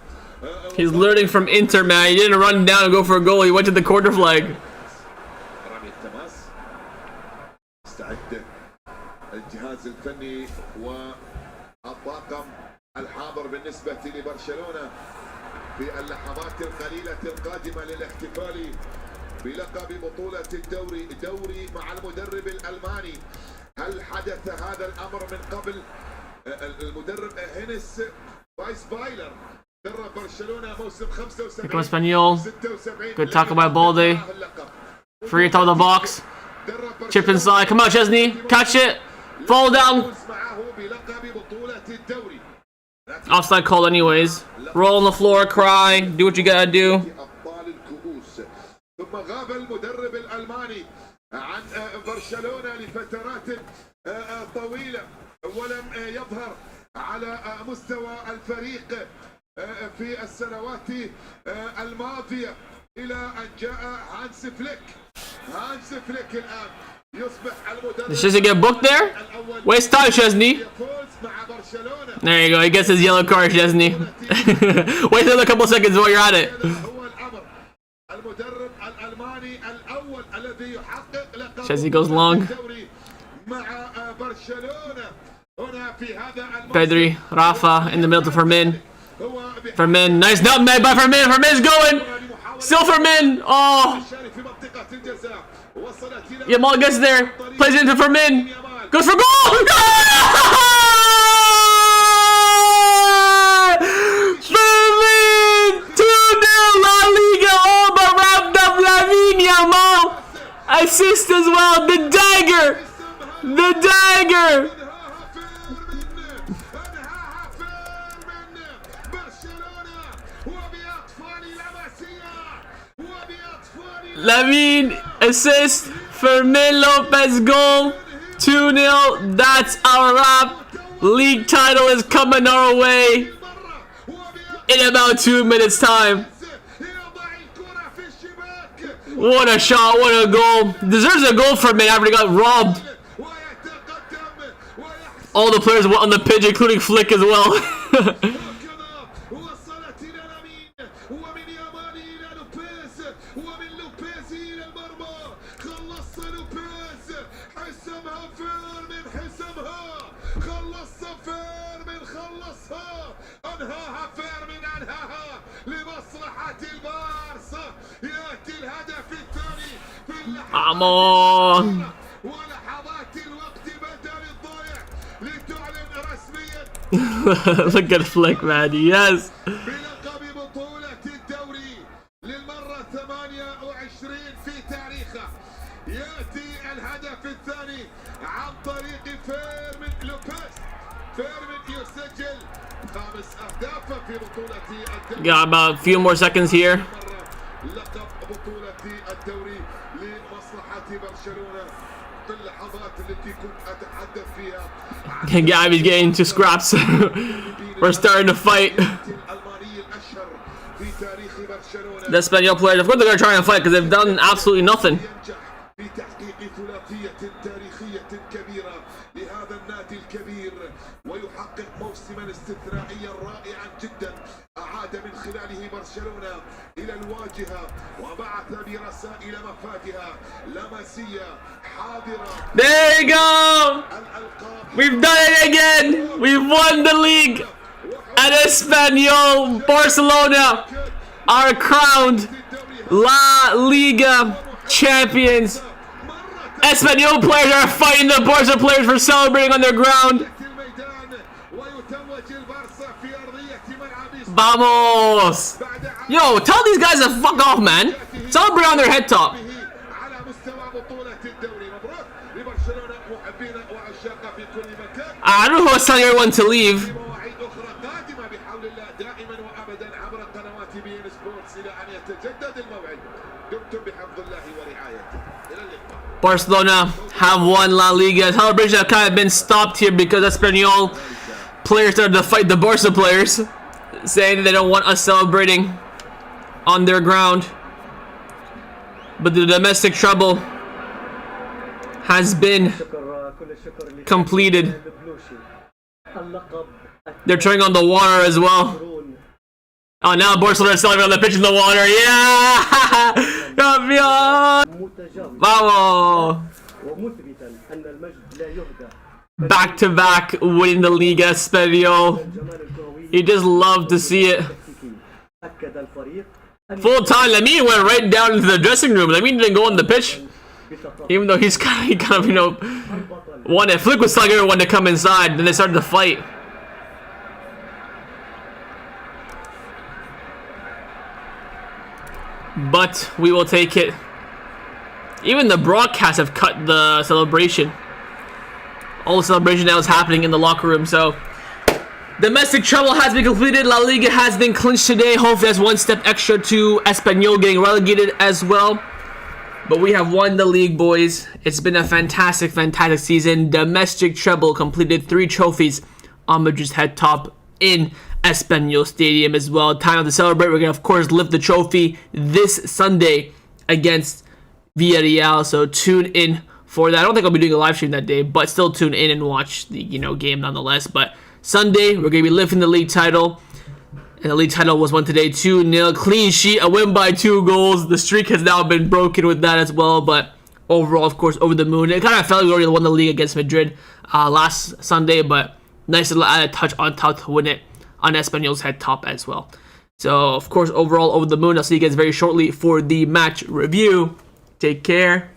He's learning from Inter, man. He didn't run down and go for a goal. He went to the corner flag. رمي التماس. استعد الجهاز الفني والطاقم الحاضر بالنسبة لبرشلونة في اللحظات القليلة القادمة للاحتفال بلقب بطولة دوري مع المدرب الألماني. هل حدث هذا الأمر من قبل؟ المدرب هينس بايلر درب برشلونة موسم 75 Come Espanyol. 76. Good tackle by Balde. Free top of the box. Chip inside. Come on, Chesney. Catch it. Fall down. Offside call anyways. Roll on the floor. Cry. Do what you gotta do. ثم غاب المدرب الألماني عن برشلونة لفترات طويلة ولم يظهر على مستوى الفريق في السنوات الماضية إلى أن جاء هانس فليك الآن يصبح المدرب. Did Chesney get booked there? Waste time, Chesney. There you go. He gets his yellow card, Chesney. Wait another couple seconds while you're at it. المدرب الألماني الأول الذي يحقق لقب Chesney goes long. مع برشلونة هنا في هذا Pedri, Rafa in the middle to Fermin. Fermin, nice nutmeg by Fermin. Fermin's going. Still Fermin. Oh. Yamal gets there. Plays into Fermin. Goes for goal. Fermin. 2-0 La Liga. All but wrapped up. Lamine Yamal. Assist as well. The dagger. The dagger. Lamine assist, Fermin Lopez goal, 2-0, that's our wrap. League title is coming our way in about 2 minutes time. What a shot, what a goal. Deserves a goal for me after he got robbed. All the players on the pitch, including Flick as well. Vamos! Look at Flick, man. Yes. Got about a few more seconds here. Gabi's getting into scraps. We're starting to fight. The Espanyol players, of course they're going to try and fight because they've done absolutely nothing. ويحقق موسما استثنائيا رائعا جدا أعاد من خلاله برشلونة إلى الواجهة وبعث برسائل مفاتها لمسية حاضرة. There you go! We've done it again! We've won the league! At Espanyol, Barcelona are crowned La Liga champions. Espanyol players are fighting the Barca players for celebrating on their ground. Vamos! Yo, tell these guys to fuck off, man. Celebrate on their head top. I don't know who was telling everyone to leave. الله ورعايته. إلى اللقاء. Barcelona have won La Liga. Celebration have kind of been stopped here because Espanyol players started to fight the Barca players, saying that they don't want us celebrating on their ground. But the domestic trouble has been completed. They're turning on the water as well. Oh, now Barcelona is celebrating on the pitch in the water. Yeah! Campeón! Vamos! Back-to-back winning the Liga, Espanyol. You just love to see it. Full time, Lamine went right down into the dressing room. Lamine didn't go on the pitch, even though he kind of, you know, wanted. Flick was telling everyone to come inside. Then they started to fight. But we will take it. Even the broadcasts have cut the celebration. All the celebration that was happening in the locker room. So domestic trouble has been completed. La Liga has been clinched today. Hopefully that's one step extra to Espanyol getting relegated as well. But we have won the league, boys. It's been a fantastic season. Domestic treble completed. 3 trophies on Madrid's head top in Espanyol Stadium as well. Time to celebrate. We're going to, of course, lift the trophy this Sunday against Villarreal. So tune in for that. I don't think I'll be doing a live stream that day, but still tune in and watch the, you know, game nonetheless. But Sunday, we're going to be lifting the league title. And the league title was won today, 2-0. Clean sheet, a win by 2 goals. The streak has now been broken with that as well. But overall, of course, over the moon. It kind of felt like we already won the league against Madrid last Sunday. But nice to add a touch on top to win it on Espanyol's head top as well. So, of course, overall, over the moon. I'll see you guys very shortly for the match review. Take care.